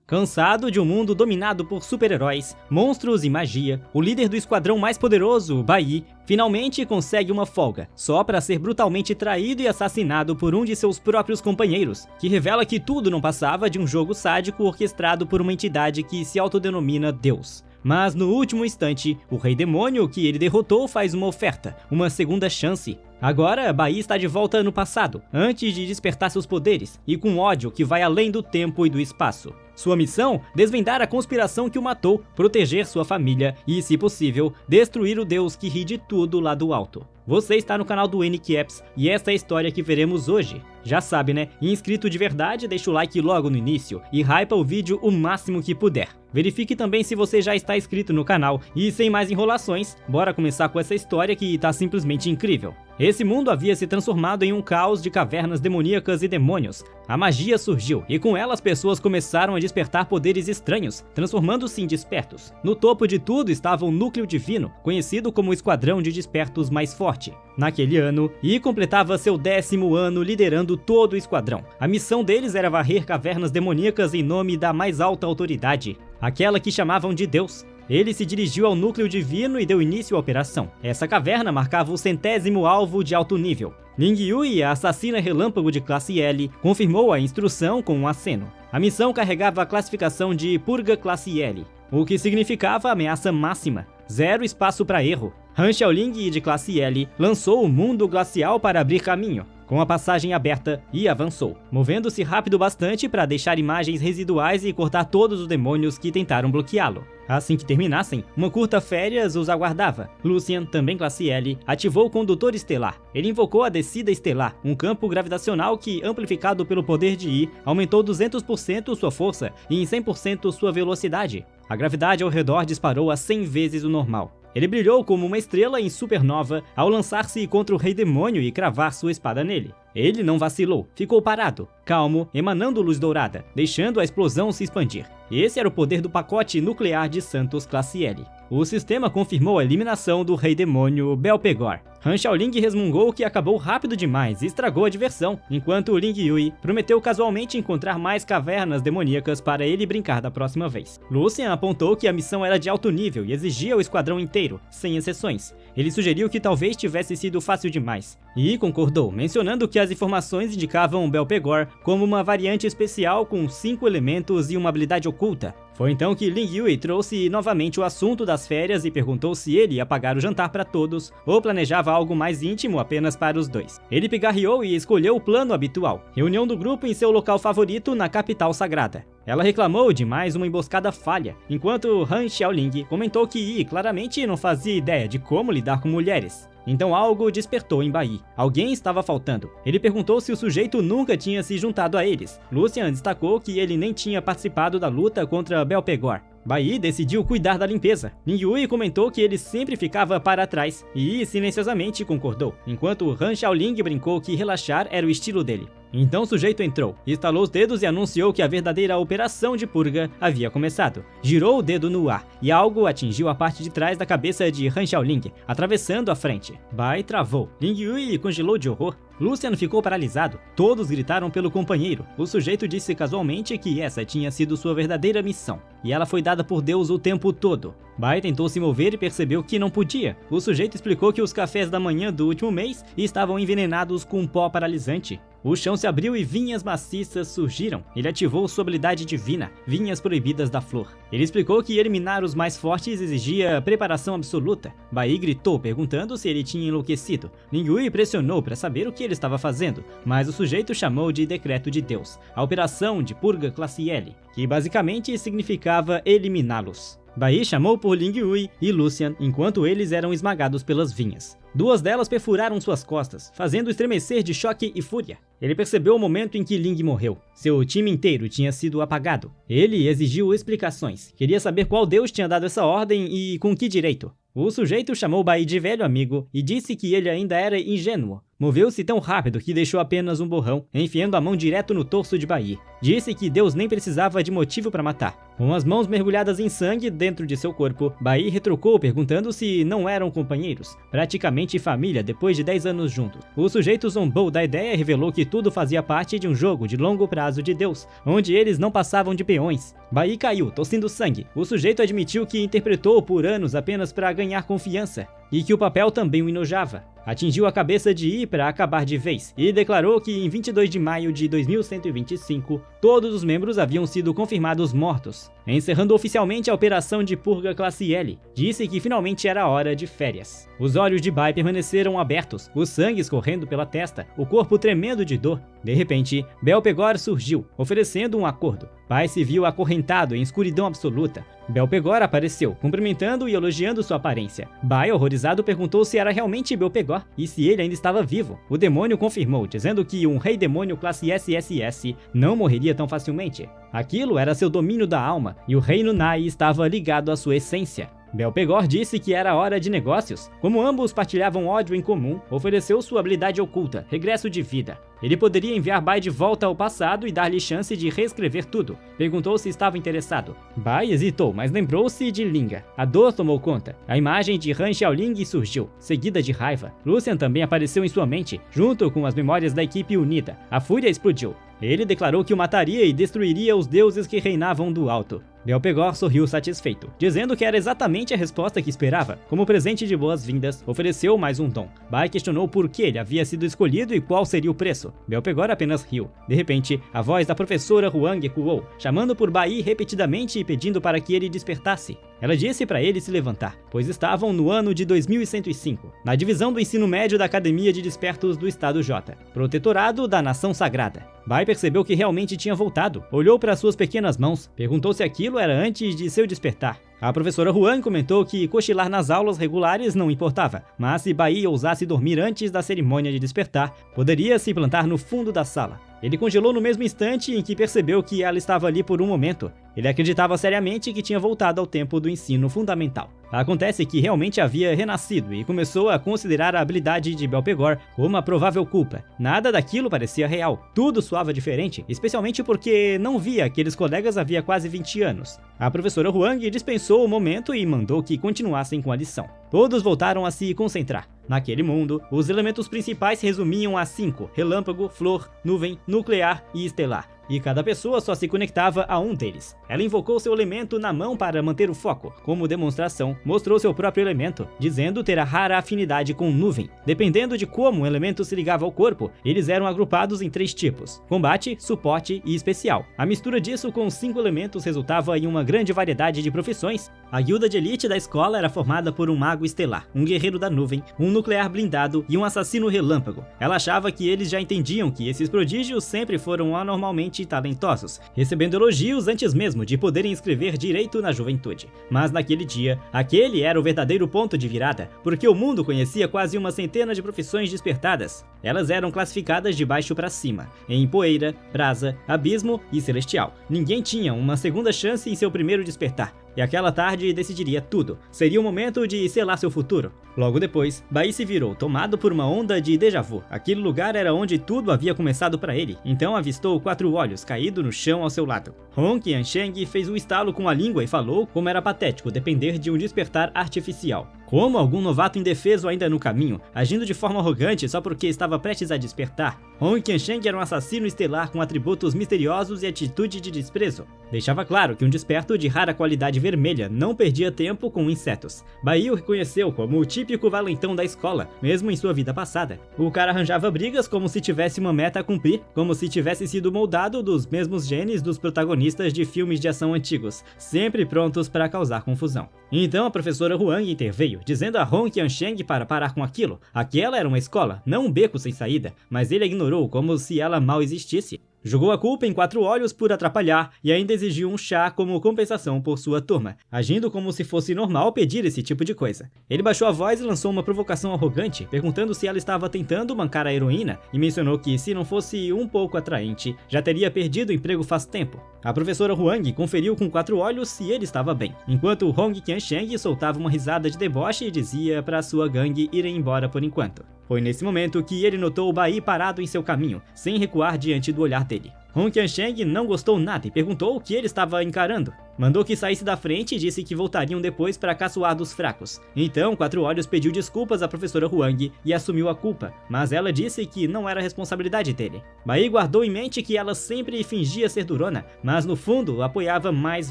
Cansado de um mundo dominado por super-heróis, monstros e magia, o líder do esquadrão mais poderoso, Bai, finalmente consegue uma folga, só para ser brutalmente traído e assassinado por um de seus próprios companheiros, que revela que tudo não passava de um jogo sádico orquestrado por uma entidade que se autodenomina Deus. Mas no último instante, o Rei Demônio que ele derrotou faz uma oferta, uma segunda chance. Agora, Bai está de volta no passado, antes de despertar seus poderes, e com ódio que vai além do tempo e do espaço. Sua missão? Desvendar a conspiração que o matou, proteger sua família e, se possível, destruir o Deus que ri de tudo lá do alto. Você está no canal do NCaps e esta é a história que veremos hoje. Já sabe, né? Inscrito de verdade, deixa o like logo no início e hypa o vídeo o máximo que puder. Verifique também se você já está inscrito no canal e, sem mais enrolações, bora começar com essa história que tá simplesmente incrível. Esse mundo havia se transformado em um caos de cavernas demoníacas e demônios. A magia surgiu e com ela as pessoas começaram a despertar poderes estranhos, transformando-se em despertos. No topo de tudo estava o núcleo divino, conhecido como o esquadrão de despertos mais forte. Naquele ano, Yi completava seu 10º ano liderando todo o esquadrão. A missão deles era varrer cavernas demoníacas em nome da mais alta autoridade, aquela que chamavam de Deus. Ele se dirigiu ao núcleo divino e deu início à operação. Essa caverna marcava o 100º alvo de alto nível. Ling Yui, a assassina relâmpago de classe L, confirmou a instrução com um aceno. A missão carregava a classificação de Purga classe L, o que significava ameaça máxima, zero espaço para erro. Han Xiaoling, de classe L, lançou o mundo glacial para abrir caminho, com a passagem aberta, e avançou, movendo-se rápido bastante para deixar imagens residuais e cortar todos os demônios que tentaram bloqueá-lo. Assim que terminassem, uma curta férias os aguardava. Lucian, também classe L, ativou o condutor estelar. Ele invocou a descida estelar, um campo gravitacional que, amplificado pelo poder de Yi, aumentou 200% sua força e em 100% sua velocidade. A gravidade ao redor disparou a 100 vezes o normal. Ele brilhou como uma estrela em supernova ao lançar-se contra o Rei Demônio e cravar sua espada nele. Ele não vacilou, ficou parado, calmo, emanando luz dourada, deixando a explosão se expandir. Esse era o poder do pacote nuclear de Santos classe L. O sistema confirmou a eliminação do Rei Demônio Belpegor. Han Xiaoling resmungou que acabou rápido demais e estragou a diversão, enquanto Ling Yui prometeu casualmente encontrar mais cavernas demoníacas para ele brincar da próxima vez. Lucian apontou que a missão era de alto nível e exigia o esquadrão inteiro, sem exceções. Ele sugeriu que talvez tivesse sido fácil demais, e concordou, mencionando que as informações indicavam Belpegor como uma variante especial com 5 elementos e uma habilidade oculta. Foi então que Ling Yui trouxe novamente o assunto das férias e perguntou se ele ia pagar o jantar para todos ou planejava algo mais íntimo apenas para os dois. Ele pigarreou e escolheu o plano habitual, reunião do grupo em seu local favorito na capital sagrada. Ela reclamou de mais uma emboscada falha, enquanto Han Xiaoling comentou que Yi claramente não fazia ideia de como lidar com mulheres. Então algo despertou em Bai. Alguém estava faltando. Ele perguntou se o sujeito nunca tinha se juntado a eles. Lucian destacou que ele nem tinha participado da luta contra Belpegor. Bai decidiu cuidar da limpeza. Ling Yui comentou que ele sempre ficava para trás e silenciosamente concordou, enquanto Han Xiaoling brincou que relaxar era o estilo dele. Então o sujeito entrou, estalou os dedos e anunciou que a verdadeira operação de purga havia começado. Girou o dedo no ar e algo atingiu a parte de trás da cabeça de Han Xiaoling, atravessando a frente. Bai travou. Ling Yui congelou de horror. Lucian ficou paralisado. Todos gritaram pelo companheiro. O sujeito disse casualmente que essa tinha sido sua verdadeira missão, e ela foi dada por Deus o tempo todo. Bai tentou se mover e percebeu que não podia. O sujeito explicou que os cafés da manhã do último mês estavam envenenados com um pó paralisante. O chão se abriu e vinhas maciças surgiram. Ele ativou sua habilidade divina, vinhas proibidas da flor. Ele explicou que eliminar os mais fortes exigia preparação absoluta. Bai gritou, perguntando se ele tinha enlouquecido. Ling Yui pressionou para saber o que ele estava fazendo, mas o sujeito chamou de decreto de Deus, a operação de Purga classe L, que basicamente significava eliminá-los. Bai chamou por Ling Yui e Lucian enquanto eles eram esmagados pelas vinhas. Duas delas perfuraram suas costas, fazendo estremecer de choque e fúria. Ele percebeu o momento em que Ling morreu. Seu time inteiro tinha sido apagado. Ele exigiu explicações. Queria saber qual deus tinha dado essa ordem e com que direito. O sujeito chamou Bai de velho amigo e disse que ele ainda era ingênuo. Moveu-se tão rápido que deixou apenas um borrão, enfiando a mão direto no torso de Bai. Disse que Deus nem precisava de motivo para matar. Com as mãos mergulhadas em sangue dentro de seu corpo, Bai retrucou perguntando se não eram companheiros. Praticamente finalmente família depois de 10 anos juntos. O sujeito zombou da ideia e revelou que tudo fazia parte de um jogo de longo prazo de Deus, onde eles não passavam de peões. Bai caiu, tossindo sangue. O sujeito admitiu que interpretou por anos apenas para ganhar confiança, e que o papel também o enojava. Atingiu a cabeça de ir para acabar de vez, e declarou que em 22 de maio de 2125, todos os membros haviam sido confirmados mortos. Encerrando oficialmente a operação de purga classe L, disse que finalmente era hora de férias. Os olhos de Bai permaneceram abertos, o sangue escorrendo pela testa, o corpo tremendo de dor. De repente, Belpegor surgiu, oferecendo um acordo. Bai se viu acorrentado em escuridão absoluta. Belpegor apareceu, cumprimentando e elogiando sua aparência. Bai, horrorizado, perguntou se era realmente Belpegor e se ele ainda estava vivo. O demônio confirmou, dizendo que um rei demônio classe SSS não morreria tão facilmente. Aquilo era seu domínio da alma, e o reino Nai estava ligado à sua essência. Belpegor disse que era hora de negócios. Como ambos partilhavam ódio em comum, ofereceu sua habilidade oculta, regresso de vida. Ele poderia enviar Bai de volta ao passado e dar-lhe chance de reescrever tudo. Perguntou se estava interessado. Bai hesitou, mas lembrou-se de Linga. A dor tomou conta. A imagem de Han Xiaoling surgiu, seguida de raiva. Lucian também apareceu em sua mente, junto com as memórias da equipe unida. A fúria explodiu. Ele declarou que o mataria e destruiria os deuses que reinavam do alto. Belpegor sorriu satisfeito, dizendo que era exatamente a resposta que esperava. Como presente de boas-vindas, ofereceu mais um dom. Bai questionou por que ele havia sido escolhido e qual seria o preço. Belpegor apenas riu. De repente, a voz da professora Huang ecoou, chamando por Bai repetidamente e pedindo para que ele despertasse. Ela disse para ele se levantar, pois estavam no ano de 2105, na divisão do ensino médio da Academia de Despertos do Estado J, protetorado da Nação Sagrada. Bai percebeu que realmente tinha voltado, olhou para suas pequenas mãos, perguntou se aquilo era antes de seu despertar. A professora Huang comentou que cochilar nas aulas regulares não importava, mas se Bai ousasse dormir antes da cerimônia de despertar, poderia se plantar no fundo da sala. Ele congelou no mesmo instante em que percebeu que ela estava ali por um momento. Ele acreditava seriamente que tinha voltado ao tempo do ensino fundamental. Acontece que realmente havia renascido e começou a considerar a habilidade de Belpegor como uma provável culpa. Nada daquilo parecia real. Tudo soava diferente, especialmente porque não via aqueles colegas havia quase 20 anos. A professora Huang dispensou o momento e mandou que continuassem com a lição. Todos voltaram a se concentrar. Naquele mundo, os elementos principais se resumiam a 5: relâmpago, flor, nuvem, nuclear e estelar. E cada pessoa só se conectava a um deles. Ela invocou seu elemento na mão para manter o foco. Como demonstração, mostrou seu próprio elemento, dizendo ter a rara afinidade com nuvem. Dependendo de como o elemento se ligava ao corpo, eles eram agrupados em 3 tipos: combate, suporte e especial. A mistura disso com os 5 elementos resultava em uma grande variedade de profissões. A guilda de elite da escola era formada por um mago estelar, um guerreiro da nuvem, um nuclear blindado e um assassino relâmpago. Ela achava que eles já entendiam que esses prodígios sempre foram anormalmente talentosos, recebendo elogios antes mesmo de poderem escrever direito na juventude. Mas naquele dia, aquele era o verdadeiro ponto de virada, porque o mundo conhecia quase uma centena de profissões despertadas. Elas eram classificadas de baixo para cima, em poeira, brasa, abismo e celestial. Ninguém tinha uma segunda chance em seu primeiro despertar. E aquela tarde decidiria tudo. Seria o momento de selar seu futuro. Logo depois, Bai se virou, tomado por uma onda de déjà vu. Aquele lugar era onde tudo havia começado para ele. Então avistou 4 olhos caído no chão ao seu lado. Hong Qiansheng fez um estalo com a língua e falou como era patético depender de um despertar artificial. Como algum novato indefeso ainda no caminho, agindo de forma arrogante só porque estava prestes a despertar. Hong Qiansheng era um assassino estelar com atributos misteriosos e atitude de desprezo. Deixava claro que um desperto de rara qualidade vermelha não perdia tempo com insetos. Bai o reconheceu como o típico valentão da escola, mesmo em sua vida passada. O cara arranjava brigas como se tivesse uma meta a cumprir, como se tivesse sido moldado dos mesmos genes dos protagonistas de filmes de ação antigos, sempre prontos para causar confusão. Então a professora Huang interveio, dizendo a Hong Qiansheng para parar com aquilo. Aquela era uma escola, não um beco sem saída, mas ele a ignorou como se ela mal existisse. Jogou a culpa em 4 olhos por atrapalhar e ainda exigiu um chá como compensação por sua turma, agindo como se fosse normal pedir esse tipo de coisa. Ele baixou a voz e lançou uma provocação arrogante, perguntando se ela estava tentando mancar a heroína, e mencionou que, se não fosse um pouco atraente, já teria perdido o emprego faz tempo. A professora Huang conferiu com 4 olhos se ele estava bem, enquanto Hong Qiansheng soltava uma risada de deboche e dizia para sua gangue irem embora por enquanto. Foi nesse momento que ele notou o Bai parado em seu caminho, sem recuar diante do olhar dele. Hong Qiansheng não gostou nada e perguntou o que ele estava encarando. Mandou que saísse da frente e disse que voltariam depois para caçoar dos fracos. Então, Quatro Olhos pediu desculpas à professora Huang e assumiu a culpa, mas ela disse que não era responsabilidade dele. Bai guardou em mente que ela sempre fingia ser durona, mas no fundo apoiava mais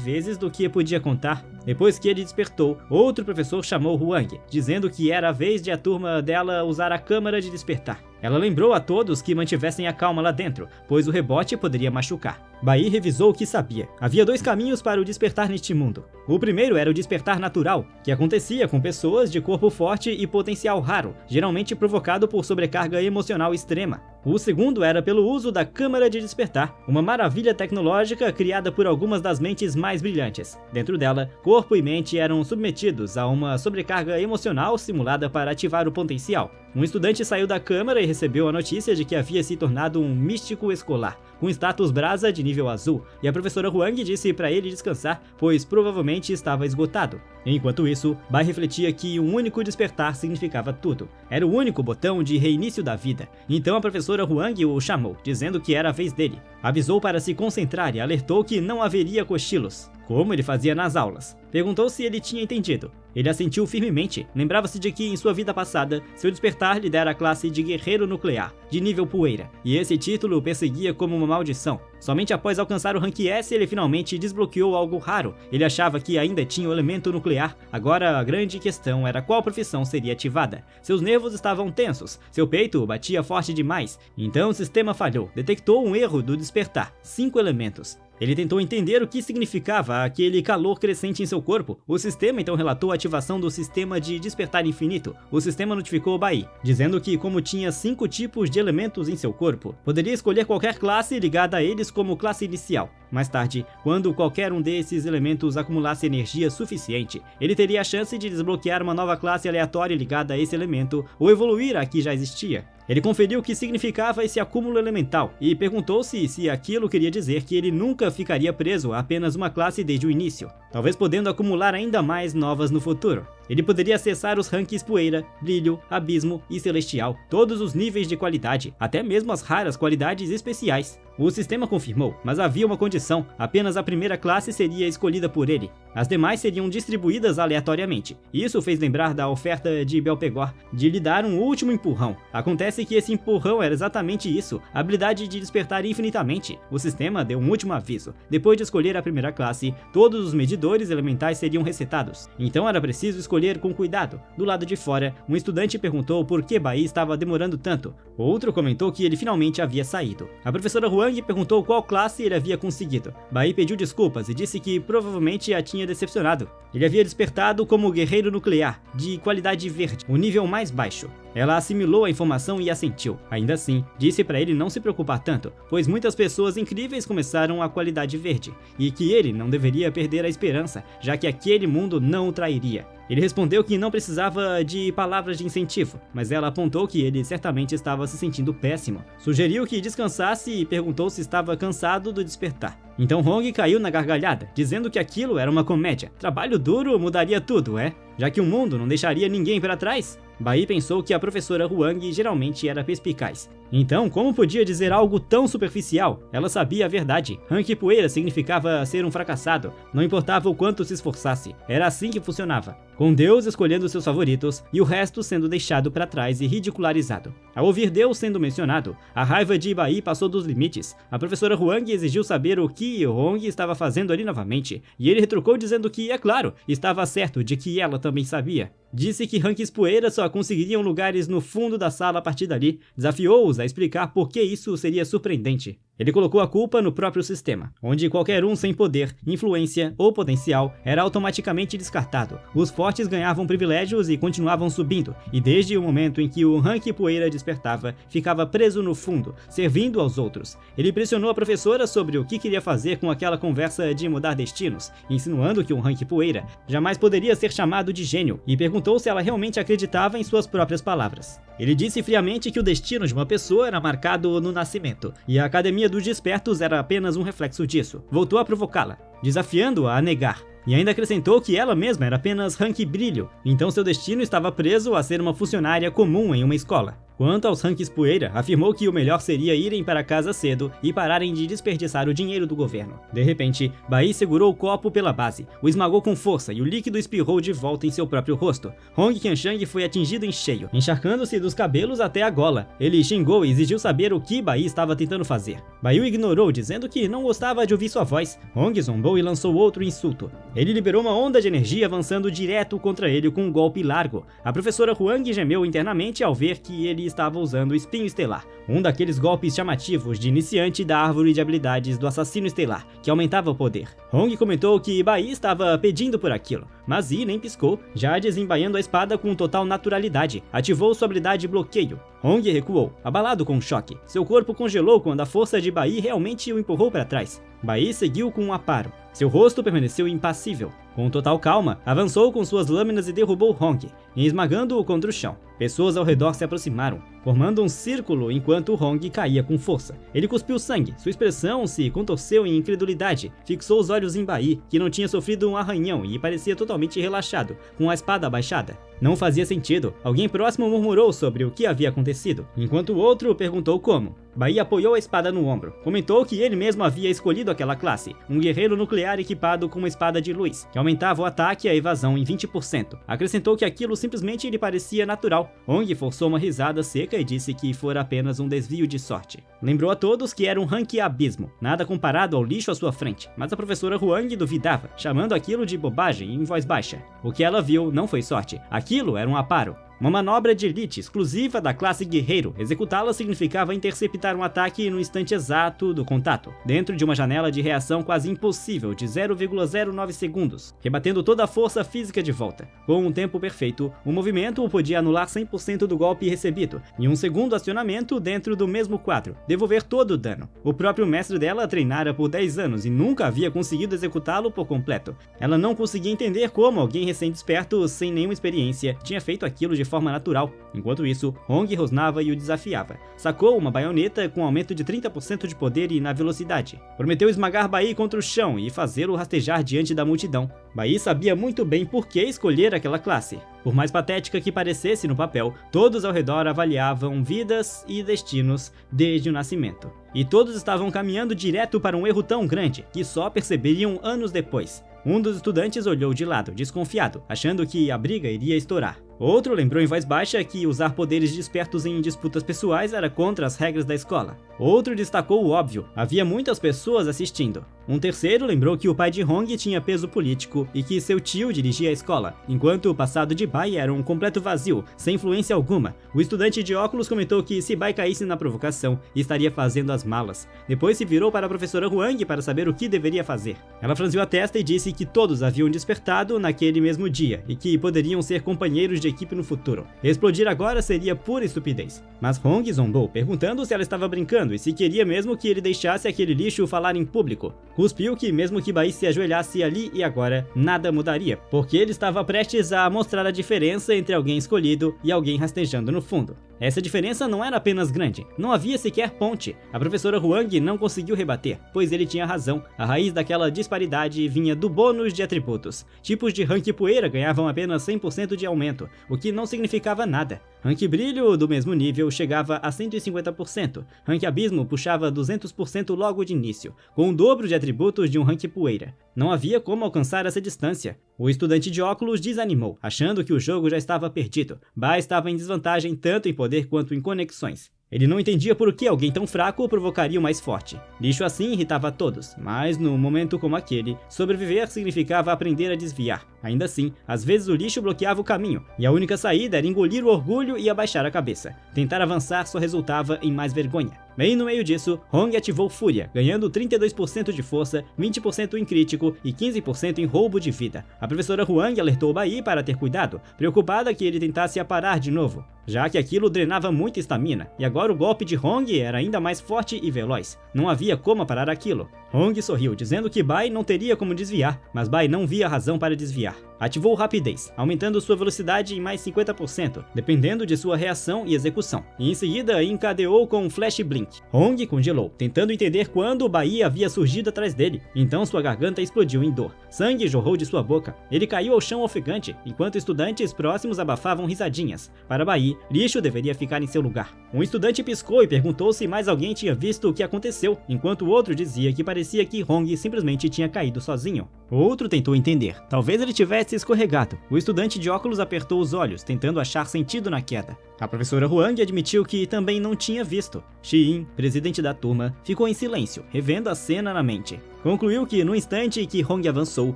vezes do que podia contar. Depois que ele despertou, outro professor chamou Huang, dizendo que era a vez de a turma dela usar a câmara de despertar. Ela lembrou a todos que mantivessem a calma lá dentro, pois o rebote poderia machucar. Bai revisou o que sabia. Havia 2 caminhos para o despertar neste mundo. O primeiro era o despertar natural, que acontecia com pessoas de corpo forte e potencial raro, geralmente provocado por sobrecarga emocional extrema. O segundo era pelo uso da câmara de despertar, uma maravilha tecnológica criada por algumas das mentes mais brilhantes. Dentro dela, corpo e mente eram submetidos a uma sobrecarga emocional simulada para ativar o potencial. Um estudante saiu da câmara e recebeu a notícia de que havia se tornado um místico escolar, com status brasa de nível azul, e a professora Huang disse para ele descansar, pois provavelmente estava esgotado. Enquanto isso, Bai refletia que um único despertar significava tudo. Era o único botão de reinício da vida. Então a professora Huang o chamou, dizendo que era a vez dele. Avisou para se concentrar e alertou que não haveria cochilos, como ele fazia nas aulas. Perguntou se ele tinha entendido. Ele assentiu firmemente. Lembrava-se de que em sua vida passada, seu despertar lhe dera a classe de guerreiro nuclear, de nível poeira, e esse título o perseguia como uma maldição. Somente após alcançar o rank S, ele finalmente desbloqueou algo raro. Ele achava que ainda tinha o elemento nuclear. Agora a grande questão era qual profissão seria ativada. Seus nervos estavam tensos, seu peito batia forte demais. Então o sistema falhou, detectou um erro do despertar, 5 elementos. Ele tentou entender o que significava aquele calor crescente em seu corpo. O sistema então relatou a ativação do sistema de despertar infinito. O sistema notificou Bai, dizendo que, como tinha 5 tipos de elementos em seu corpo, poderia escolher qualquer classe ligada a eles como classe inicial. Mais tarde, quando qualquer um desses elementos acumulasse energia suficiente, ele teria a chance de desbloquear uma nova classe aleatória ligada a esse elemento ou evoluir a que já existia. Ele conferiu o que significava esse acúmulo elemental e perguntou-se se aquilo queria dizer que ele nunca ficaria preso a apenas uma classe desde o início, talvez podendo acumular ainda mais novas no futuro. Ele poderia acessar os ranks poeira, brilho, abismo e celestial, todos os níveis de qualidade, até mesmo as raras qualidades especiais. O sistema confirmou, mas havia uma condição: apenas a primeira classe seria escolhida por ele. As demais seriam distribuídas aleatoriamente. Isso fez lembrar da oferta de Belpegor de lhe dar um último empurrão. Acontece que esse empurrão era exatamente isso, a habilidade de despertar infinitamente. O sistema deu um último aviso. Depois de escolher a primeira classe, todos os medidores elementais seriam resetados. Então era preciso escolher com cuidado. Do lado de fora, um estudante perguntou por que Bai estava demorando tanto. Outro comentou que ele finalmente havia saído. A professora Huang perguntou qual classe ele havia conseguido. Bai pediu desculpas e disse que provavelmente a tinha decepcionado. Ele havia despertado como guerreiro nuclear, de qualidade verde, o nível mais baixo. Ela assimilou a informação e assentiu. Ainda assim, disse para ele não se preocupar tanto, pois muitas pessoas incríveis começaram a qualidade verde, e que ele não deveria perder a esperança, já que aquele mundo não o trairia. Ele respondeu que não precisava de palavras de incentivo, mas ela apontou que ele certamente estava se sentindo péssimo. Sugeriu que descansasse e perguntou se estava cansado do despertar. Então Hong caiu na gargalhada, dizendo que aquilo era uma comédia. Trabalho duro mudaria tudo, já que o mundo não deixaria ninguém para trás? Bai pensou que a professora Huang geralmente era perspicaz. Então, como podia dizer algo tão superficial? Ela sabia a verdade. Rank poeira significava ser um fracassado. Não importava o quanto se esforçasse. Era assim que funcionava. Com Deus escolhendo seus favoritos e o resto sendo deixado para trás e ridicularizado. Ao ouvir Deus sendo mencionado, a raiva de Bai passou dos limites. A professora Huang exigiu saber o que Hong estava fazendo ali novamente, e ele retrucou dizendo que, é claro, estava certo de que ela também sabia. Disse que ranks poeira só conseguiriam lugares no fundo da sala a partir dali. Desafiou-os a explicar por que isso seria surpreendente. Ele colocou a culpa no próprio sistema, onde qualquer um sem poder, influência ou potencial era automaticamente descartado. Os fortes ganhavam privilégios e continuavam subindo, e desde o momento em que o rank poeira despertava, ficava preso no fundo, servindo aos outros. Ele pressionou a professora sobre o que queria fazer com aquela conversa de mudar destinos, insinuando que um rank poeira jamais poderia ser chamado de gênio, e perguntou se ela realmente acreditava em suas próprias palavras. Ele disse friamente que o destino de uma pessoa era marcado no nascimento, e a Academia dos Despertos era apenas um reflexo disso. Voltou a provocá-la, desafiando-a a negar. E ainda acrescentou que ela mesma era apenas rank brilho, então seu destino estava preso a ser uma funcionária comum em uma escola. Quanto aos ranks poeira, afirmou que o melhor seria irem para casa cedo e pararem de desperdiçar o dinheiro do governo. De repente, Bai segurou o copo pela base, o esmagou com força e o líquido espirrou de volta em seu próprio rosto. Hong Qiansheng foi atingido em cheio, encharcando-se dos cabelos até a gola. Ele xingou e exigiu saber o que Bai estava tentando fazer. Bai o ignorou, dizendo que não gostava de ouvir sua voz. Hong zombou e lançou outro insulto. Ele liberou uma onda de energia avançando direto contra ele com um golpe largo. A professora Huang gemeu internamente ao ver que ele estava usando o espinho estelar, um daqueles golpes chamativos de iniciante da árvore de habilidades do assassino estelar, que aumentava o poder. Hong comentou que Bai estava pedindo por aquilo, mas Yi nem piscou, já desembaiando a espada com total naturalidade. Ativou sua habilidade bloqueio. Hong recuou, abalado com um choque. Seu corpo congelou quando a força de Bai realmente o empurrou para trás. Bai seguiu com um aparo. Seu rosto permaneceu impassível. Com total calma, avançou com suas lâminas e derrubou Hong, esmagando-o contra o chão. Pessoas ao redor se aproximaram, formando um círculo enquanto Hong caía com força. Ele cuspiu sangue, sua expressão se contorceu em incredulidade, fixou os olhos em Bai, que não tinha sofrido um arranhão e parecia totalmente relaxado, com a espada abaixada. Não fazia sentido. Alguém próximo murmurou sobre o que havia acontecido, enquanto o outro perguntou como. Bai apoiou a espada no ombro. Comentou que ele mesmo havia escolhido aquela classe, um guerreiro nuclear equipado com uma espada de luz, que aumentava o ataque e a evasão em 20%. Acrescentou que aquilo simplesmente lhe parecia natural. Hong forçou uma risada seca e disse que fora apenas um desvio de sorte. Lembrou a todos que era um rank abismo, nada comparado ao lixo à sua frente, mas a professora Huang duvidava, chamando aquilo de bobagem em voz baixa. O que ela viu não foi sorte, aquilo era um aparo. Uma manobra de elite exclusiva da classe guerreiro. Executá-la significava interceptar um ataque no instante exato do contato, dentro de uma janela de reação quase impossível de 0,09 segundos, rebatendo toda a força física de volta. Com um tempo perfeito, o movimento podia anular 100% do golpe recebido, e um segundo acionamento dentro do mesmo quadro, devolver todo o dano. O próprio mestre dela treinara por 10 anos e nunca havia conseguido executá-lo por completo. Ela não conseguia entender como alguém recém-desperto, sem nenhuma experiência, tinha feito aquilo de forma natural. Enquanto isso, Hong rosnava e o desafiava. Sacou uma baioneta com aumento de 30% de poder e na velocidade. Prometeu esmagar Bai contra o chão e fazê-lo rastejar diante da multidão. Bai sabia muito bem por que escolher aquela classe. Por mais patética que parecesse no papel, todos ao redor avaliavam vidas e destinos desde o nascimento. E todos estavam caminhando direto para um erro tão grande que só perceberiam anos depois. Um dos estudantes olhou de lado, desconfiado, achando que a briga iria estourar. Outro lembrou em voz baixa que usar poderes despertos em disputas pessoais era contra as regras da escola. Outro destacou o óbvio, havia muitas pessoas assistindo. Um terceiro lembrou que o pai de Hong tinha peso político e que seu tio dirigia a escola, enquanto o passado de Bai era um completo vazio, sem influência alguma. O estudante de óculos comentou que se Bai caísse na provocação, estaria fazendo as malas. Depois se virou para a professora Huang para saber o que deveria fazer. Ela franziu a testa e disse que todos haviam despertado naquele mesmo dia e que poderiam ser companheiros de equipe no futuro. Explodir agora seria pura estupidez. Mas Hong zombou, perguntando se ela estava brincando e se queria mesmo que ele deixasse aquele lixo falar em público. Cuspiu que mesmo que Bai se ajoelhasse ali e agora, nada mudaria, porque ele estava prestes a mostrar a diferença entre alguém escolhido e alguém rastejando no fundo. Essa diferença não era apenas grande, não havia sequer ponte. A professora Huang não conseguiu rebater, pois ele tinha razão. A raiz daquela disparidade vinha do bônus de atributos. Tipos de rank poeira ganhavam apenas 100% de aumento, o que não significava nada. Rank brilho do mesmo nível chegava a 150%. Rank abismo puxava 200% logo de início, com o dobro de atributos de um rank poeira. Não havia como alcançar essa distância. O estudante de óculos desanimou, achando que o jogo já estava perdido. Bai estava em desvantagem tanto em poder quanto em conexões. Ele não entendia por que alguém tão fraco provocaria o mais forte. Lixo assim irritava a todos, mas num momento como aquele, sobreviver significava aprender a desviar. Ainda assim, às vezes o lixo bloqueava o caminho, e a única saída era engolir o orgulho e abaixar a cabeça. Tentar avançar só resultava em mais vergonha. Bem no meio disso, Hong ativou Fúria, ganhando 32% de força, 20% em crítico e 15% em roubo de vida. A professora Huang alertou Bai para ter cuidado, preocupada que ele tentasse aparar de novo, já que aquilo drenava muita estamina, e agora o golpe de Hong era ainda mais forte e veloz. Não havia como parar aquilo. Hong sorriu, dizendo que Bai não teria como desviar, mas Bai não via razão para desviar. Ativou rapidez, aumentando sua velocidade em mais 50%, dependendo de sua reação e execução, e em seguida encadeou com um Flash Blink. Hong congelou, tentando entender quando Bai havia surgido atrás dele, então sua garganta explodiu em dor. Sangue jorrou de sua boca. Ele caiu ao chão ofegante, enquanto estudantes próximos abafavam risadinhas. Para Bai, lixo deveria ficar em seu lugar. Um estudante piscou e perguntou se mais alguém tinha visto o que aconteceu, enquanto o outro dizia que parecia que Hong simplesmente tinha caído sozinho. O outro tentou entender. Talvez ele tivesse escorregado. O estudante de óculos apertou os olhos, tentando achar sentido na queda. A professora Huang admitiu que também não tinha visto. Xiyin, presidente da turma, ficou em silêncio, revendo a cena na mente. Concluiu que no instante em que Hong avançou,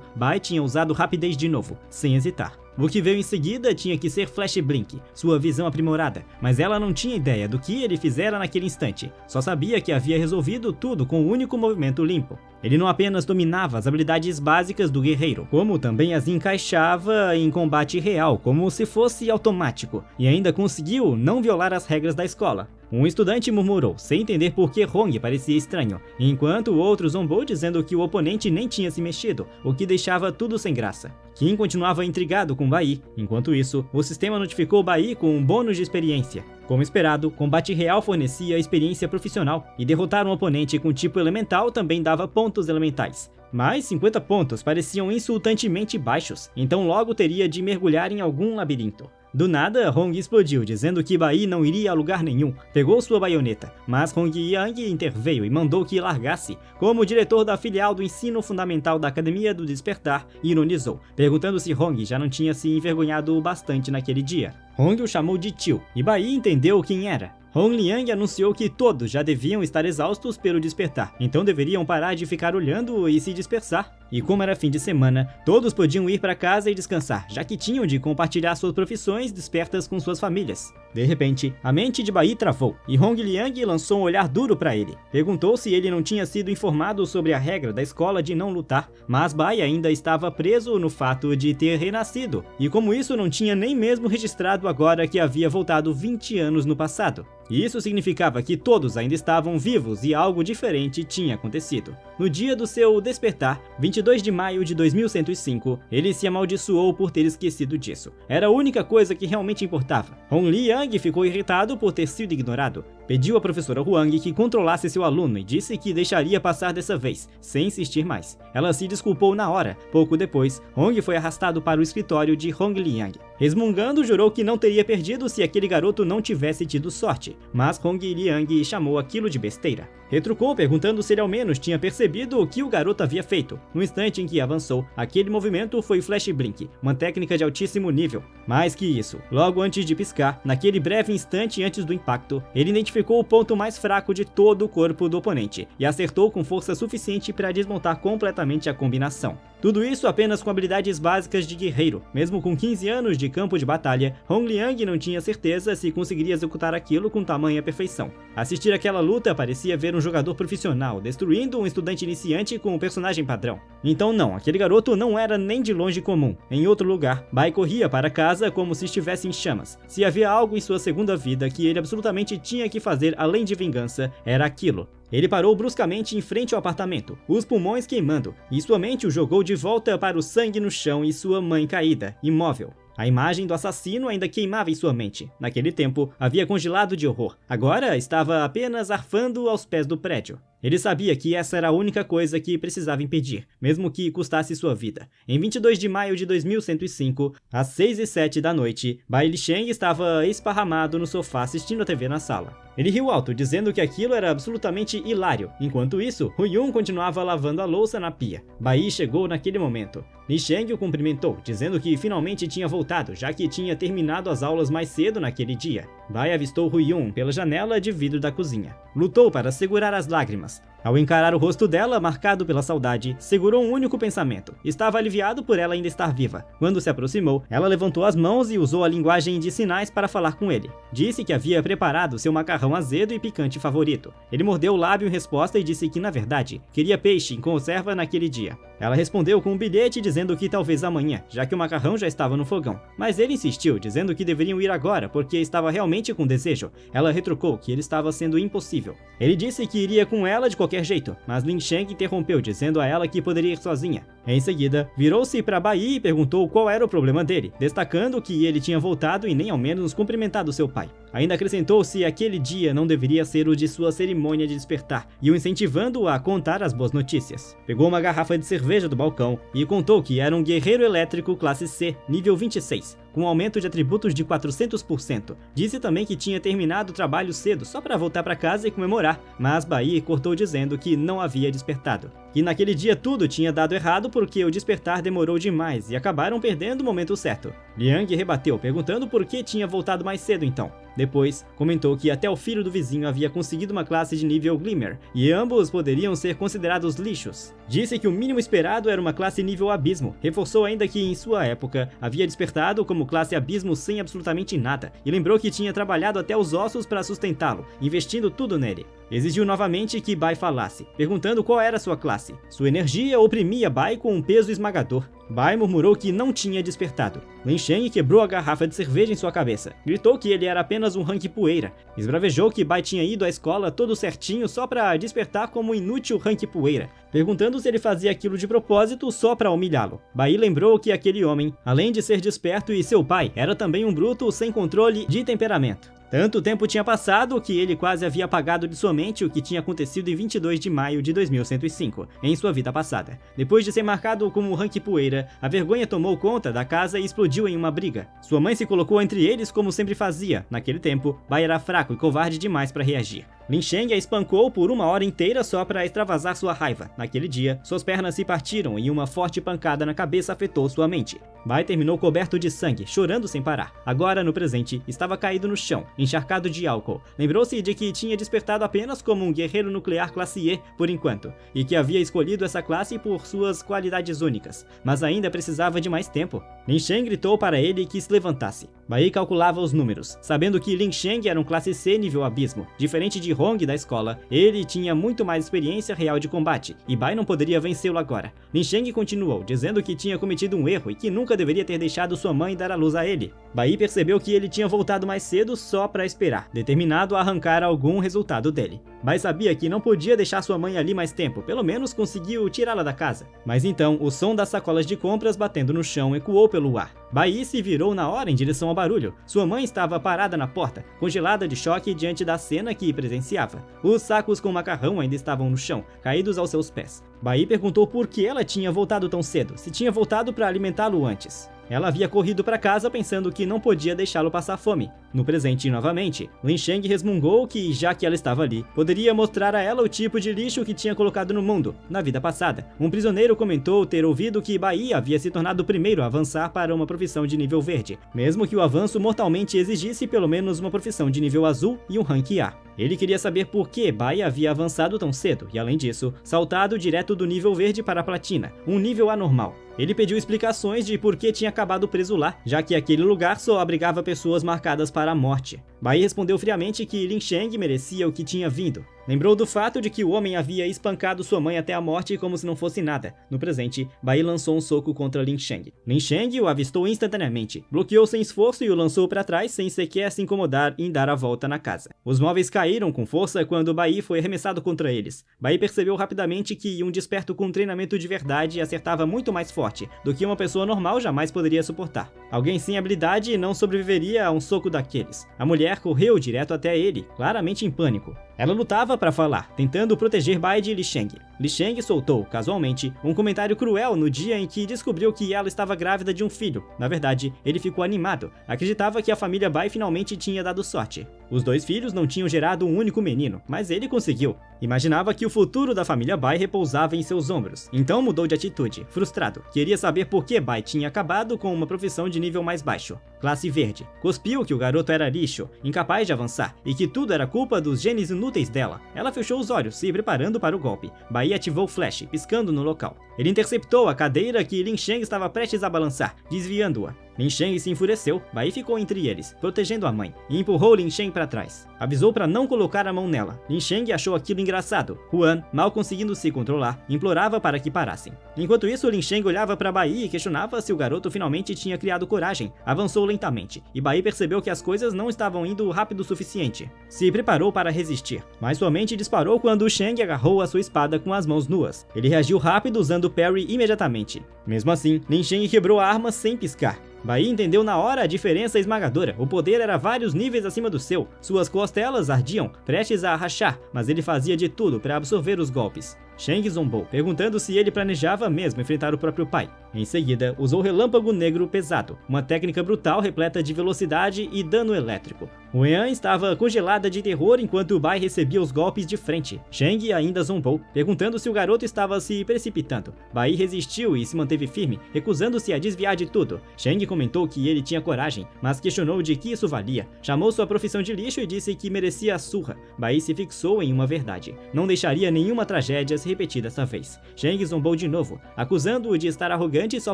Bai tinha usado rapidez de novo, sem hesitar. O que veio em seguida tinha que ser Flash Blink, sua visão aprimorada, mas ela não tinha ideia do que ele fizera naquele instante, só sabia que havia resolvido tudo com um único movimento limpo. Ele não apenas dominava as habilidades básicas do guerreiro, como também as encaixava em combate real, como se fosse automático, e ainda conseguiu não violar as regras da escola. Um estudante murmurou, sem entender por que Hong parecia estranho, enquanto o outro zombou dizendo que o oponente nem tinha se mexido, o que deixava tudo sem graça. Kim continuava intrigado com Bai. Enquanto isso, o sistema notificou Bai com um bônus de experiência. Como esperado, combate real fornecia experiência profissional, e derrotar um oponente com tipo elemental também dava pontos elementais. Mas 50 pontos pareciam insultantemente baixos, então logo teria de mergulhar em algum labirinto. Do nada, Hong explodiu, dizendo que Bai não iria a lugar nenhum. Pegou sua baioneta, mas Hong Yang interveio e mandou que largasse. Como diretor da filial do ensino fundamental da Academia do Despertar, ironizou, perguntando se Hong já não tinha se envergonhado bastante naquele dia. Hong o chamou de tio, e Bai entendeu quem era. Hong Liang anunciou que todos já deviam estar exaustos pelo despertar, então deveriam parar de ficar olhando e se dispersar. E como era fim de semana, todos podiam ir para casa e descansar, já que tinham de compartilhar suas profissões despertas com suas famílias. De repente, a mente de Bai travou, e Hong Liang lançou um olhar duro para ele. Perguntou se ele não tinha sido informado sobre a regra da escola de não lutar, mas Bai ainda estava preso no fato de ter renascido, e como isso não tinha nem mesmo registrado agora que havia voltado 20 anos no passado. Isso significava que todos ainda estavam vivos e algo diferente tinha acontecido. No dia do seu despertar, 22 de maio de 2105, ele se amaldiçoou por ter esquecido disso. Era a única coisa que realmente importava. Hong Liang ficou irritado por ter sido ignorado. Pediu à professora Huang que controlasse seu aluno e disse que deixaria passar dessa vez, sem insistir mais. Ela se desculpou na hora. Pouco depois, Hong foi arrastado para o escritório de Hong Liang. Resmungando, jurou que não teria perdido se aquele garoto não tivesse tido sorte, mas Hong Liang chamou aquilo de besteira. Retrucou perguntando se ele ao menos tinha percebido o que o garoto havia feito. No instante em que avançou, aquele movimento foi Flash Blink, uma técnica de altíssimo nível. Mais que isso, logo antes de piscar, naquele breve instante antes do impacto, ele identificou o ponto mais fraco de todo o corpo do oponente e acertou com força suficiente para desmontar completamente a combinação. Tudo isso apenas com habilidades básicas de guerreiro. Mesmo com 15 anos de campo de batalha, Hong Liang não tinha certeza se conseguiria executar aquilo com tamanha perfeição. Assistir aquela luta parecia ver um jogador profissional destruindo um estudante iniciante com um personagem padrão. Então não, aquele garoto não era nem de longe comum. Em outro lugar, Bai corria para casa como se estivesse em chamas. Se havia algo em sua segunda vida que ele absolutamente tinha que fazer além de vingança, era aquilo. Ele parou bruscamente em frente ao apartamento, os pulmões queimando, e sua mente o jogou de volta para o sangue no chão e sua mãe caída, imóvel. A imagem do assassino ainda queimava em sua mente. Naquele tempo, havia congelado de horror. Agora, estava apenas arfando aos pés do prédio. Ele sabia que essa era a única coisa que precisava impedir, mesmo que custasse sua vida. Em 22 de maio de 2105, às 6h07 da noite, Bai Lisheng estava esparramado no sofá assistindo a TV na sala. Ele riu alto, dizendo que aquilo era absolutamente hilário. Enquanto isso, Huyun continuava lavando a louça na pia. Bai chegou naquele momento. Lisheng o cumprimentou, dizendo que finalmente tinha voltado, já que tinha terminado as aulas mais cedo naquele dia. Bai avistou Huyun pela janela de vidro da cozinha. Lutou para segurar as lágrimas. Ao encarar o rosto dela, marcado pela saudade, segurou um único pensamento. Estava aliviado por ela ainda estar viva. Quando se aproximou, ela levantou as mãos e usou a linguagem de sinais para falar com ele. Disse que havia preparado seu macarrão azedo e picante favorito. Ele mordeu o lábio em resposta e disse que, na verdade, queria peixe em conserva naquele dia. Ela respondeu com um bilhete dizendo que talvez amanhã, já que o macarrão já estava no fogão. Mas ele insistiu, dizendo que deveriam ir agora, porque estava realmente com desejo. Ela retrucou que ele estava sendo impossível. Ele disse que iria com ela de qualquer qualquer jeito, mas Lin Sheng interrompeu dizendo a ela que poderia ir sozinha. Em seguida, virou-se para Bai e perguntou qual era o problema dele, destacando que ele tinha voltado e nem ao menos cumprimentado seu pai. Ainda acrescentou se aquele dia não deveria ser o de sua cerimônia de despertar, e o incentivando a contar as boas notícias. Pegou uma garrafa de cerveja do balcão e contou que era um guerreiro elétrico classe C, nível 26, com um aumento de atributos de 400%. Disse também que tinha terminado o trabalho cedo só para voltar para casa e comemorar, mas Bai cortou dizendo que não havia despertado. Que naquele dia tudo tinha dado errado porque o despertar demorou demais e acabaram perdendo o momento certo. Liang rebateu, perguntando por que tinha voltado mais cedo então. Depois, comentou que até o filho do vizinho havia conseguido uma classe de nível Glimmer, e ambos poderiam ser considerados lixos. Disse que o mínimo esperado era uma classe nível Abismo, reforçou ainda que em sua época havia despertado como classe Abismo sem absolutamente nada, e lembrou que tinha trabalhado até os ossos para sustentá-lo, investindo tudo nele. Exigiu novamente que Bai falasse, perguntando qual era sua classe. Sua energia oprimia Bai com um peso esmagador. Bai murmurou que não tinha despertado. Lin Sheng quebrou a garrafa de cerveja em sua cabeça. Gritou que ele era apenas um rank poeira. Esbravejou que Bai tinha ido à escola todo certinho só para despertar como um inútil rank poeira, perguntando se ele fazia aquilo de propósito só para humilhá-lo. Bai lembrou que aquele homem, além de ser desperto e seu pai, era também um bruto sem controle de temperamento. Tanto tempo tinha passado que ele quase havia apagado de sua mente o que tinha acontecido em 22 de maio de 2105, em sua vida passada. Depois de ser marcado como rank poeira, a vergonha tomou conta da casa e explodiu em uma briga. Sua mãe se colocou entre eles como sempre fazia. Naquele tempo, Bai era fraco e covarde demais para reagir. Lin Sheng a espancou por uma hora inteira só para extravasar sua raiva. Naquele dia, suas pernas se partiram e uma forte pancada na cabeça afetou sua mente. Bai terminou coberto de sangue, chorando sem parar. Agora, no presente, estava caído no chão, encharcado de álcool. Lembrou-se de que tinha despertado apenas como um guerreiro nuclear classe E por enquanto, e que havia escolhido essa classe por suas qualidades únicas, mas ainda precisava de mais tempo. Lin Sheng gritou para ele que se levantasse. Bai calculava os números, sabendo que Lin Sheng era um classe C nível Abismo. Diferente de Hong da escola, ele tinha muito mais experiência real de combate, e Bai não poderia vencê-lo agora. Lin Sheng continuou, dizendo que tinha cometido um erro e que nunca deveria ter deixado sua mãe dar à luz a ele. Bai percebeu que ele tinha voltado mais cedo só para esperar, determinado a arrancar algum resultado dele. Bai sabia que não podia deixar sua mãe ali mais tempo, pelo menos conseguiu tirá-la da casa. Mas então, o som das sacolas de compras batendo no chão ecoou pelo ar. Bai se virou na hora em direção ao barulho. Sua mãe estava parada na porta, congelada de choque diante da cena que presenciava. Os sacos com macarrão ainda estavam no chão, caídos aos seus pés. Bai perguntou por que ela tinha voltado tão cedo, se tinha voltado para alimentá-lo antes. Ela havia corrido para casa pensando que não podia deixá-lo passar fome. No presente, novamente, Lin Sheng resmungou que, já que ela estava ali, poderia mostrar a ela o tipo de lixo que tinha colocado no mundo, na vida passada. Um prisioneiro comentou ter ouvido que Bai havia se tornado o primeiro a avançar para uma profissão de nível verde, mesmo que o avanço mortalmente exigisse pelo menos uma profissão de nível azul e um rank A. Ele queria saber por que Bai havia avançado tão cedo e, além disso, saltado direto do nível verde para a platina, um nível anormal. Ele pediu explicações de por que tinha acabado preso lá, já que aquele lugar só abrigava pessoas marcadas para a morte. Bai respondeu friamente que Lin Sheng merecia o que tinha vindo. Lembrou do fato de que o homem havia espancado sua mãe até a morte como se não fosse nada. No presente, Bai lançou um soco contra Lin Sheng. Lin Sheng o avistou instantaneamente, bloqueou sem esforço e o lançou para trás sem sequer se incomodar em dar a volta na casa. Os móveis caíram com força quando Bai foi arremessado contra eles. Bai percebeu rapidamente que um desperto com treinamento de verdade acertava muito mais forte do que uma pessoa normal jamais poderia suportar. Alguém sem habilidade não sobreviveria a um soco daqueles. A mulher correu direto até ele, claramente em pânico. Ela lutava para falar, tentando proteger Bai de Li Sheng. Li Sheng soltou, casualmente, um comentário cruel no dia em que descobriu que ela estava grávida de um filho. Na verdade, ele ficou animado. Acreditava que a família Bai finalmente tinha dado sorte. Os dois filhos não tinham gerado um único menino, mas ele conseguiu. Imaginava que o futuro da família Bai repousava em seus ombros. Então mudou de atitude, frustrado. Queria saber por que Bai tinha acabado com uma profissão de nível mais baixo, classe verde. Cuspiu que o garoto era lixo, incapaz de avançar, e que tudo era culpa dos genes inúteis dela. Ela fechou os olhos, se preparando para o golpe. Bai ativou o flash, piscando no local. Ele interceptou a cadeira que Lin Sheng estava prestes a balançar, desviando-a. Lin Sheng se enfureceu, Bai ficou entre eles, protegendo a mãe, e empurrou Lin Sheng para trás. Avisou para não colocar a mão nela. Lin Sheng achou aquilo engraçado. Huan, mal conseguindo se controlar, implorava para que parassem. Enquanto isso, Lin Sheng olhava para Bai e questionava se o garoto finalmente tinha criado coragem. Avançou lentamente, e Bai percebeu que as coisas não estavam indo rápido o suficiente. Se preparou para resistir, mas sua mente disparou quando Sheng agarrou a sua espada com as mãos nuas. Ele reagiu rápido usando o parry imediatamente. Mesmo assim, Lin Sheng quebrou a arma sem piscar. Bai entendeu na hora a diferença esmagadora. O poder era vários níveis acima do seu. Suas costelas ardiam, prestes a rachar, mas ele fazia de tudo para absorver os golpes. Sheng zombou, perguntando se ele planejava mesmo enfrentar o próprio pai. Em seguida, usou Relâmpago Negro Pesado, uma técnica brutal repleta de velocidade e dano elétrico. Huan estava congelada de terror enquanto Bai recebia os golpes de frente. Sheng ainda zombou, perguntando se o garoto estava se precipitando. Bai resistiu e se manteve firme, recusando-se a desviar de tudo. Sheng comentou que ele tinha coragem, mas questionou de que isso valia. Chamou sua profissão de lixo e disse que merecia a surra. Bai se fixou em uma verdade. Não deixaria nenhuma tragédia se repetir dessa vez. Sheng zombou de novo, acusando-o de estar arrogante só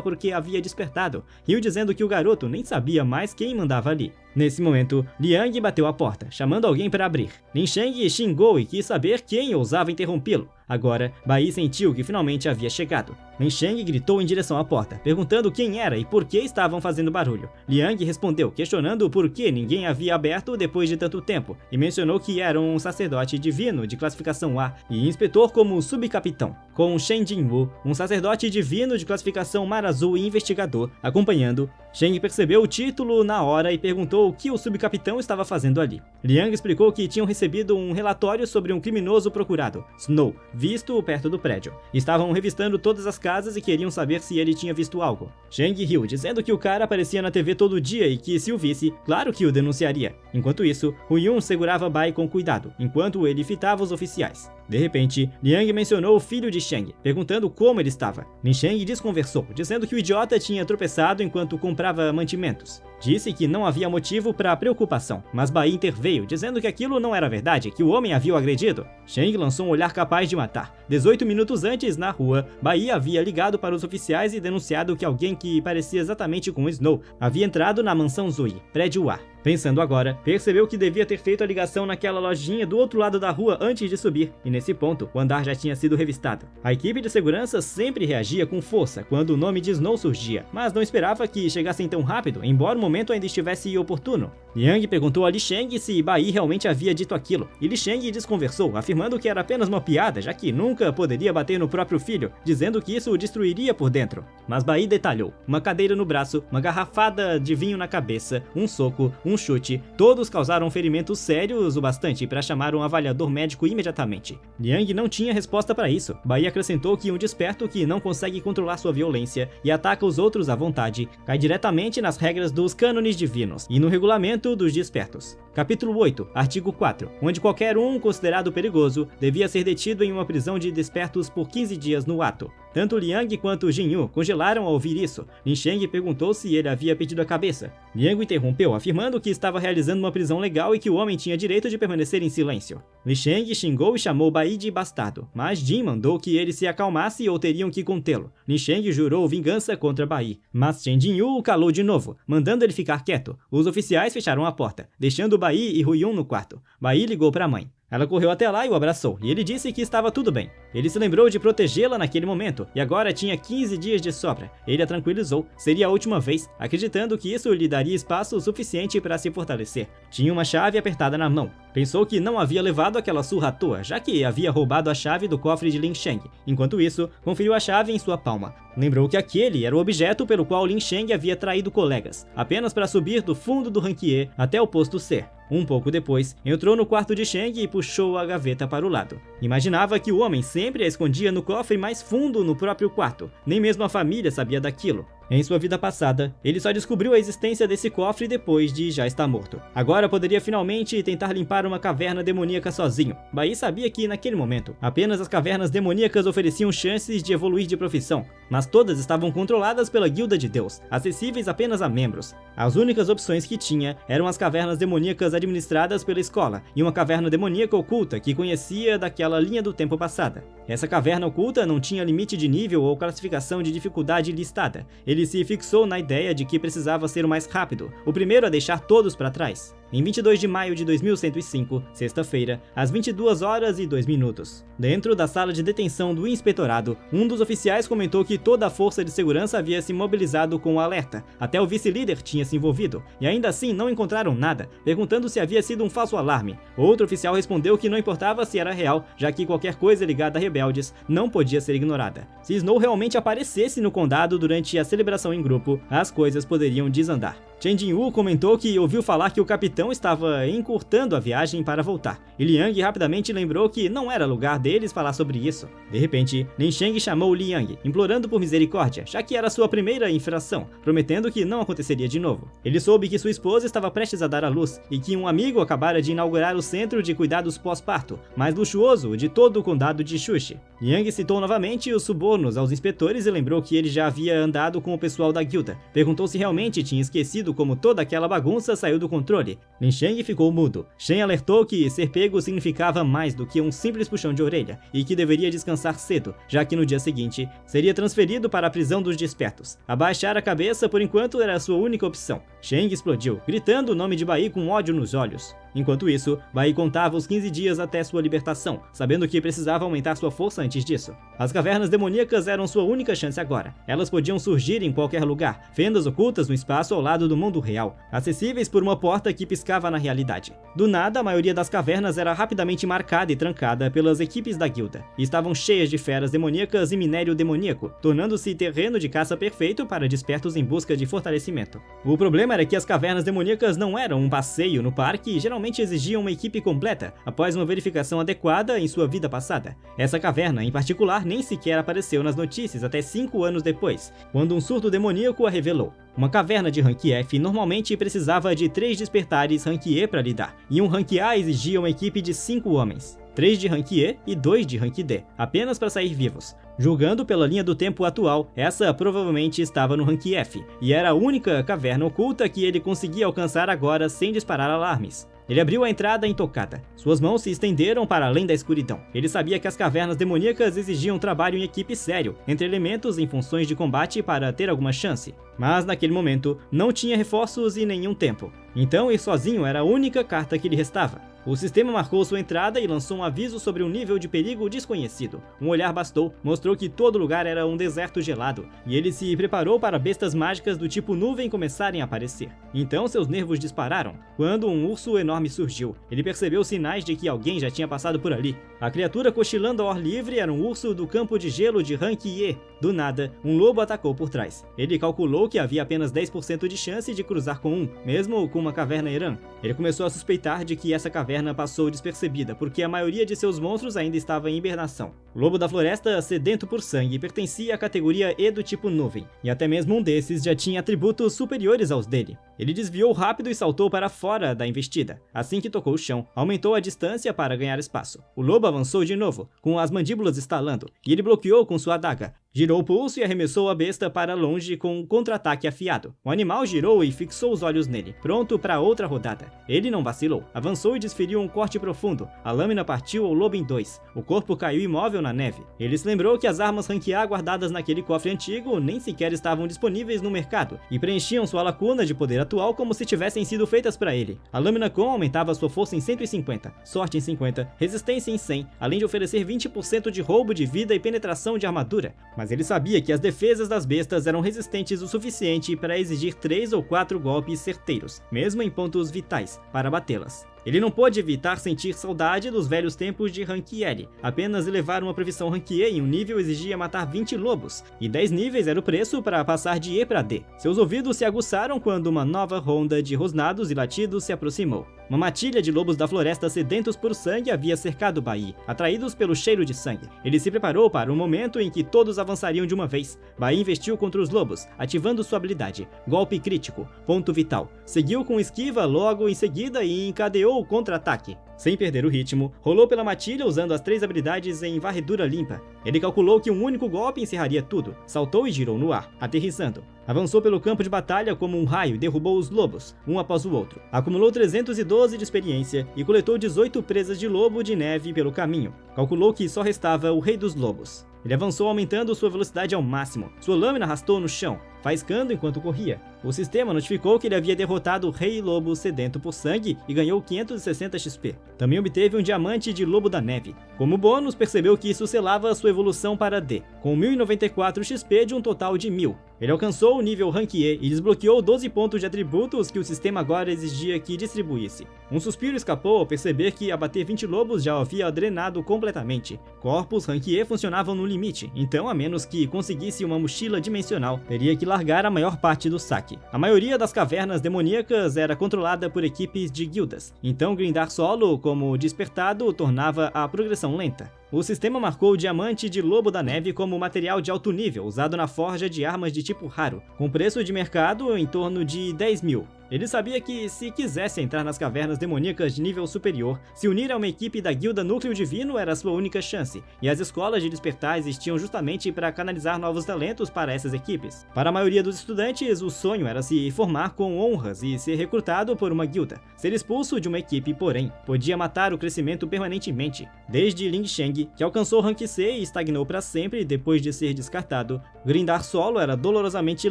porque havia despertado. Riu dizendo que o garoto nem sabia mais quem mandava ali. Nesse momento, Liang bateu a porta, chamando alguém para abrir. Lin Sheng xingou e quis saber quem ousava interrompê-lo. Agora, Bai sentiu que finalmente havia chegado. Lin Sheng gritou em direção à porta, perguntando quem era e por que estavam fazendo barulho. Liang respondeu, questionando por que ninguém havia aberto depois de tanto tempo, e mencionou que era um sacerdote divino de classificação A e inspetor como subcapitão, com Shen Jinwu, um sacerdote divino de classificação Mar Azul e investigador, acompanhando. Sheng percebeu o título na hora e perguntou o que o subcapitão estava fazendo ali. Liang explicou que tinham recebido um relatório sobre um criminoso procurado, Snow, visto perto do prédio. Estavam revistando todas as casas e queriam saber se ele tinha visto algo. Sheng riu, dizendo que o cara aparecia na TV todo dia e que, se o visse, claro que o denunciaria. Enquanto isso, Huan segurava Bai com cuidado, enquanto ele fitava os oficiais. De repente, Liang mencionou o filho de Sheng, perguntando como ele estava. Lin Sheng desconversou, dizendo que o idiota tinha tropeçado enquanto comprava mantimentos. Disse que não havia motivo para preocupação, mas Bai interveio, dizendo que aquilo não era verdade, que o homem havia o agredido. Sheng lançou um olhar capaz de matar. 18 minutos antes, na rua, Bai havia ligado para os oficiais e denunciado que alguém que parecia exatamente com Snow havia entrado na mansão Zoe, prédio A. Pensando agora, percebeu que devia ter feito a ligação naquela lojinha do outro lado da rua antes de subir, e nesse ponto, o andar já tinha sido revistado. A equipe de segurança sempre reagia com força quando o nome de Snow surgia, mas não esperava que chegassem tão rápido, embora o momento ainda estivesse oportuno. Liang perguntou a Li Sheng se Bai realmente havia dito aquilo, e Li Sheng desconversou, afirmando que era apenas uma piada, já que nunca poderia bater no próprio filho, dizendo que isso o destruiria por dentro. Mas Bai detalhou: uma cadeira no braço, uma garrafada de vinho na cabeça, um soco, um chute, todos causaram ferimentos sérios o bastante para chamar um avaliador médico imediatamente. Liang não tinha resposta para isso. Bai acrescentou que um desperto que não consegue controlar sua violência e ataca os outros à vontade cai diretamente nas regras dos cânones divinos e no regulamento dos despertos. Capítulo 8, artigo 4, onde qualquer um considerado perigoso devia ser detido em uma prisão de despertos por 15 dias no ato. Tanto Liang quanto Jinyu congelaram ao ouvir isso. Lin Sheng perguntou se ele havia perdido a cabeça. Liang interrompeu, afirmando que estava realizando uma prisão legal e que o homem tinha direito de permanecer em silêncio. Li Sheng xingou e chamou Bai de bastardo, mas Jin mandou que ele se acalmasse ou teriam que contê-lo. Lin Sheng jurou vingança contra Bai, mas Shen Jinyu o calou de novo, mandando ele ficar quieto. Os oficiais fecharam a porta, deixando Bai e Huan no quarto. Bai ligou para a mãe. Ela correu até lá e o abraçou, e ele disse que estava tudo bem. Ele se lembrou de protegê-la naquele momento, e agora tinha 15 dias de sobra. Ele a tranquilizou, seria a última vez, acreditando que isso lhe daria espaço suficiente para se fortalecer. Tinha uma chave apertada na mão. Pensou que não havia levado aquela surra à toa, já que havia roubado a chave do cofre de Lin Sheng. Enquanto isso, conferiu a chave em sua palma. Lembrou que aquele era o objeto pelo qual Lin Sheng havia traído colegas, apenas para subir do fundo do ranquier até o posto C. Um pouco depois, entrou no quarto de Sheng e puxou a gaveta para o lado. Imaginava que o homem sempre a escondia no cofre mais fundo no próprio quarto. Nem mesmo a família sabia daquilo. Em sua vida passada, ele só descobriu a existência desse cofre depois de já estar morto. Agora poderia finalmente tentar limpar uma caverna demoníaca sozinho. Bai sabia que, naquele momento, apenas as cavernas demoníacas ofereciam chances de evoluir de profissão, mas todas estavam controladas pela Guilda de Deus, acessíveis apenas a membros. As únicas opções que tinha eram as cavernas demoníacas administradas pela escola, e uma caverna demoníaca oculta que conhecia daquela linha do tempo passada. Essa caverna oculta não tinha limite de nível ou classificação de dificuldade listada. Ele ele se fixou na ideia de que precisava ser o mais rápido, o primeiro a deixar todos para trás. Em 22 de maio de 2105, sexta-feira, às 22h02, dentro da sala de detenção do inspetorado, um dos oficiais comentou que toda a força de segurança havia se mobilizado com o alerta, até o vice-líder tinha se envolvido, e ainda assim não encontraram nada, perguntando se havia sido um falso alarme. Outro oficial respondeu que não importava se era real, já que qualquer coisa ligada a rebeldes não podia ser ignorada. Se Snow realmente aparecesse no condado durante a celebração em grupo, as coisas poderiam desandar. Chen Jinwoo comentou que ouviu falar que o capitão estava encurtando a viagem para voltar, e Liang rapidamente lembrou que não era lugar deles falar sobre isso. De repente, Lin Sheng chamou Liang, implorando por misericórdia, já que era sua primeira infração, prometendo que não aconteceria de novo. Ele soube que sua esposa estava prestes a dar à luz, e que um amigo acabara de inaugurar o centro de cuidados pós-parto, mais luxuoso de todo o condado de Xuxi. Liang citou novamente os subornos aos inspetores e lembrou que ele já havia andado com o pessoal da guilda. Perguntou se realmente tinha esquecido como toda aquela bagunça saiu do controle. Lin Sheng ficou mudo. Shen alertou que ser pego significava mais do que um simples puxão de orelha, e que deveria descansar cedo, já que no dia seguinte seria transferido para a prisão dos despertos. Abaixar a cabeça por enquanto era a sua única opção. Sheng explodiu, gritando o nome de Bai com ódio nos olhos. Enquanto isso, Bai contava os 15 dias até sua libertação, sabendo que precisava aumentar sua força antes disso. As cavernas demoníacas eram sua única chance agora. Elas podiam surgir em qualquer lugar, fendas ocultas no espaço ao lado do mundo real, acessíveis por uma porta que piscava na realidade. Do nada, a maioria das cavernas era rapidamente marcada e trancada pelas equipes da guilda, e estavam cheias de feras demoníacas e minério demoníaco, tornando-se terreno de caça perfeito para despertos em busca de fortalecimento. O problema era que as cavernas demoníacas não eram um passeio no parque e geralmente exigiam uma equipe completa, após uma verificação adequada em sua vida passada. Essa caverna, em particular, nem sequer apareceu nas notícias até 5 anos depois, quando um surto demoníaco a revelou. Uma caverna de Rank F normalmente precisava de 3 despertares Rank E para lidar, e um Rank A exigia uma equipe de 5 homens. 3 de Rank E e 2 de Rank D, apenas para sair vivos. Julgando pela linha do tempo atual, essa provavelmente estava no Rank F, e era a única caverna oculta que ele conseguia alcançar agora sem disparar alarmes. Ele abriu a entrada intocada. Suas mãos se estenderam para além da escuridão. Ele sabia que as cavernas demoníacas exigiam trabalho em equipe sério, entre elementos em funções de combate para ter alguma chance. Mas naquele momento, não tinha reforços e nenhum tempo. Então ir sozinho era a única carta que lhe restava. O sistema marcou sua entrada e lançou um aviso sobre um nível de perigo desconhecido. Um olhar bastou, mostrou que todo lugar era um deserto gelado, e ele se preparou para bestas mágicas do tipo nuvem começarem a aparecer. Então seus nervos dispararam, quando um urso enorme surgiu. Ele percebeu sinais de que alguém já tinha passado por ali. A criatura cochilando ao ar livre era um urso do campo de gelo de Rank E. Do nada, um lobo atacou por trás. Ele calculou que havia apenas 10% de chance de cruzar com um, mesmo com uma caverna Eran. Ele começou a suspeitar de que essa caverna passou despercebida, porque a maioria de seus monstros ainda estava em hibernação. O lobo da floresta, sedento por sangue, pertencia à categoria E do tipo nuvem, e até mesmo um desses já tinha atributos superiores aos dele. Ele desviou rápido e saltou para fora da investida. Assim que tocou o chão, aumentou a distância para ganhar espaço. O lobo avançou de novo, com as mandíbulas estalando, e ele bloqueou com sua adaga. Girou o pulso e arremessou a besta para longe com um contra-ataque afiado. O animal girou e fixou os olhos nele, pronto para outra rodada. Ele não vacilou, avançou e desferiu um corte profundo. A lâmina partiu o lobo em 2. O corpo caiu imóvel na neve. Ele se lembrou que as armas Rank A guardadas naquele cofre antigo nem sequer estavam disponíveis no mercado, e preenchiam sua lacuna de poder atual como se tivessem sido feitas para ele. A lâmina com aumentava sua força em 150, sorte em 50, resistência em 100, além de oferecer 20% de roubo de vida e penetração de armadura. Mas ele sabia que as defesas das bestas eram resistentes o suficiente para exigir 3 ou 4 golpes certeiros, mesmo em pontos vitais, para batê-las. Ele não pôde evitar sentir saudade dos velhos tempos de Rank L. Apenas elevar uma profissão Rank E em um nível exigia matar 20 lobos, e 10 níveis era o preço para passar de E para D. Seus ouvidos se aguçaram quando uma nova ronda de rosnados e latidos se aproximou. Uma matilha de lobos da floresta sedentos por sangue havia cercado Bai, atraídos pelo cheiro de sangue. Ele se preparou para um momento em que todos avançariam de uma vez. Bai investiu contra os lobos, ativando sua habilidade. Golpe crítico, ponto vital. Seguiu com esquiva logo em seguida e encadeou o contra-ataque. Sem perder o ritmo, rolou pela matilha usando as 3 habilidades em varredura limpa. Ele calculou que um único golpe encerraria tudo, saltou e girou no ar, aterrissando. Avançou pelo campo de batalha como um raio e derrubou os lobos, um após o outro. Acumulou 312 de experiência e coletou 18 presas de lobo de neve pelo caminho. Calculou que só restava o Rei dos Lobos. Ele avançou aumentando sua velocidade ao máximo. Sua lâmina arrastou no chão, faiscando enquanto corria. O sistema notificou que ele havia derrotado o Rei Lobo sedento por sangue e ganhou 560 XP. Também obteve um diamante de Lobo da Neve. Como bônus, percebeu que isso selava sua evolução para D, com 1094 XP de um total de 1000. Ele alcançou o nível Rank E e desbloqueou 12 pontos de atributos que o sistema agora exigia que distribuísse. Um suspiro escapou ao perceber que abater 20 lobos já havia drenado completamente. Corpos Rank E funcionavam no limite, então a menos que conseguisse uma mochila dimensional, teria que largar a maior parte do saque. A maioria das cavernas demoníacas era controlada por equipes de guildas, então grindar solo como despertado tornava a progressão lenta. O sistema marcou o diamante de Lobo da Neve como material de alto nível, usado na forja de armas de tipo raro, com preço de mercado em torno de 10.000. Ele sabia que, se quisesse entrar nas cavernas demoníacas de nível superior, se unir a uma equipe da Guilda Núcleo Divino era sua única chance, e as escolas de despertar existiam justamente para canalizar novos talentos para essas equipes. Para a maioria dos estudantes, o sonho era se formar com honras e ser recrutado por uma guilda. Ser expulso de uma equipe, porém, podia matar o crescimento permanentemente. Desde Ling Sheng, que alcançou Rank C e estagnou para sempre depois de ser descartado, grindar solo era dolorosamente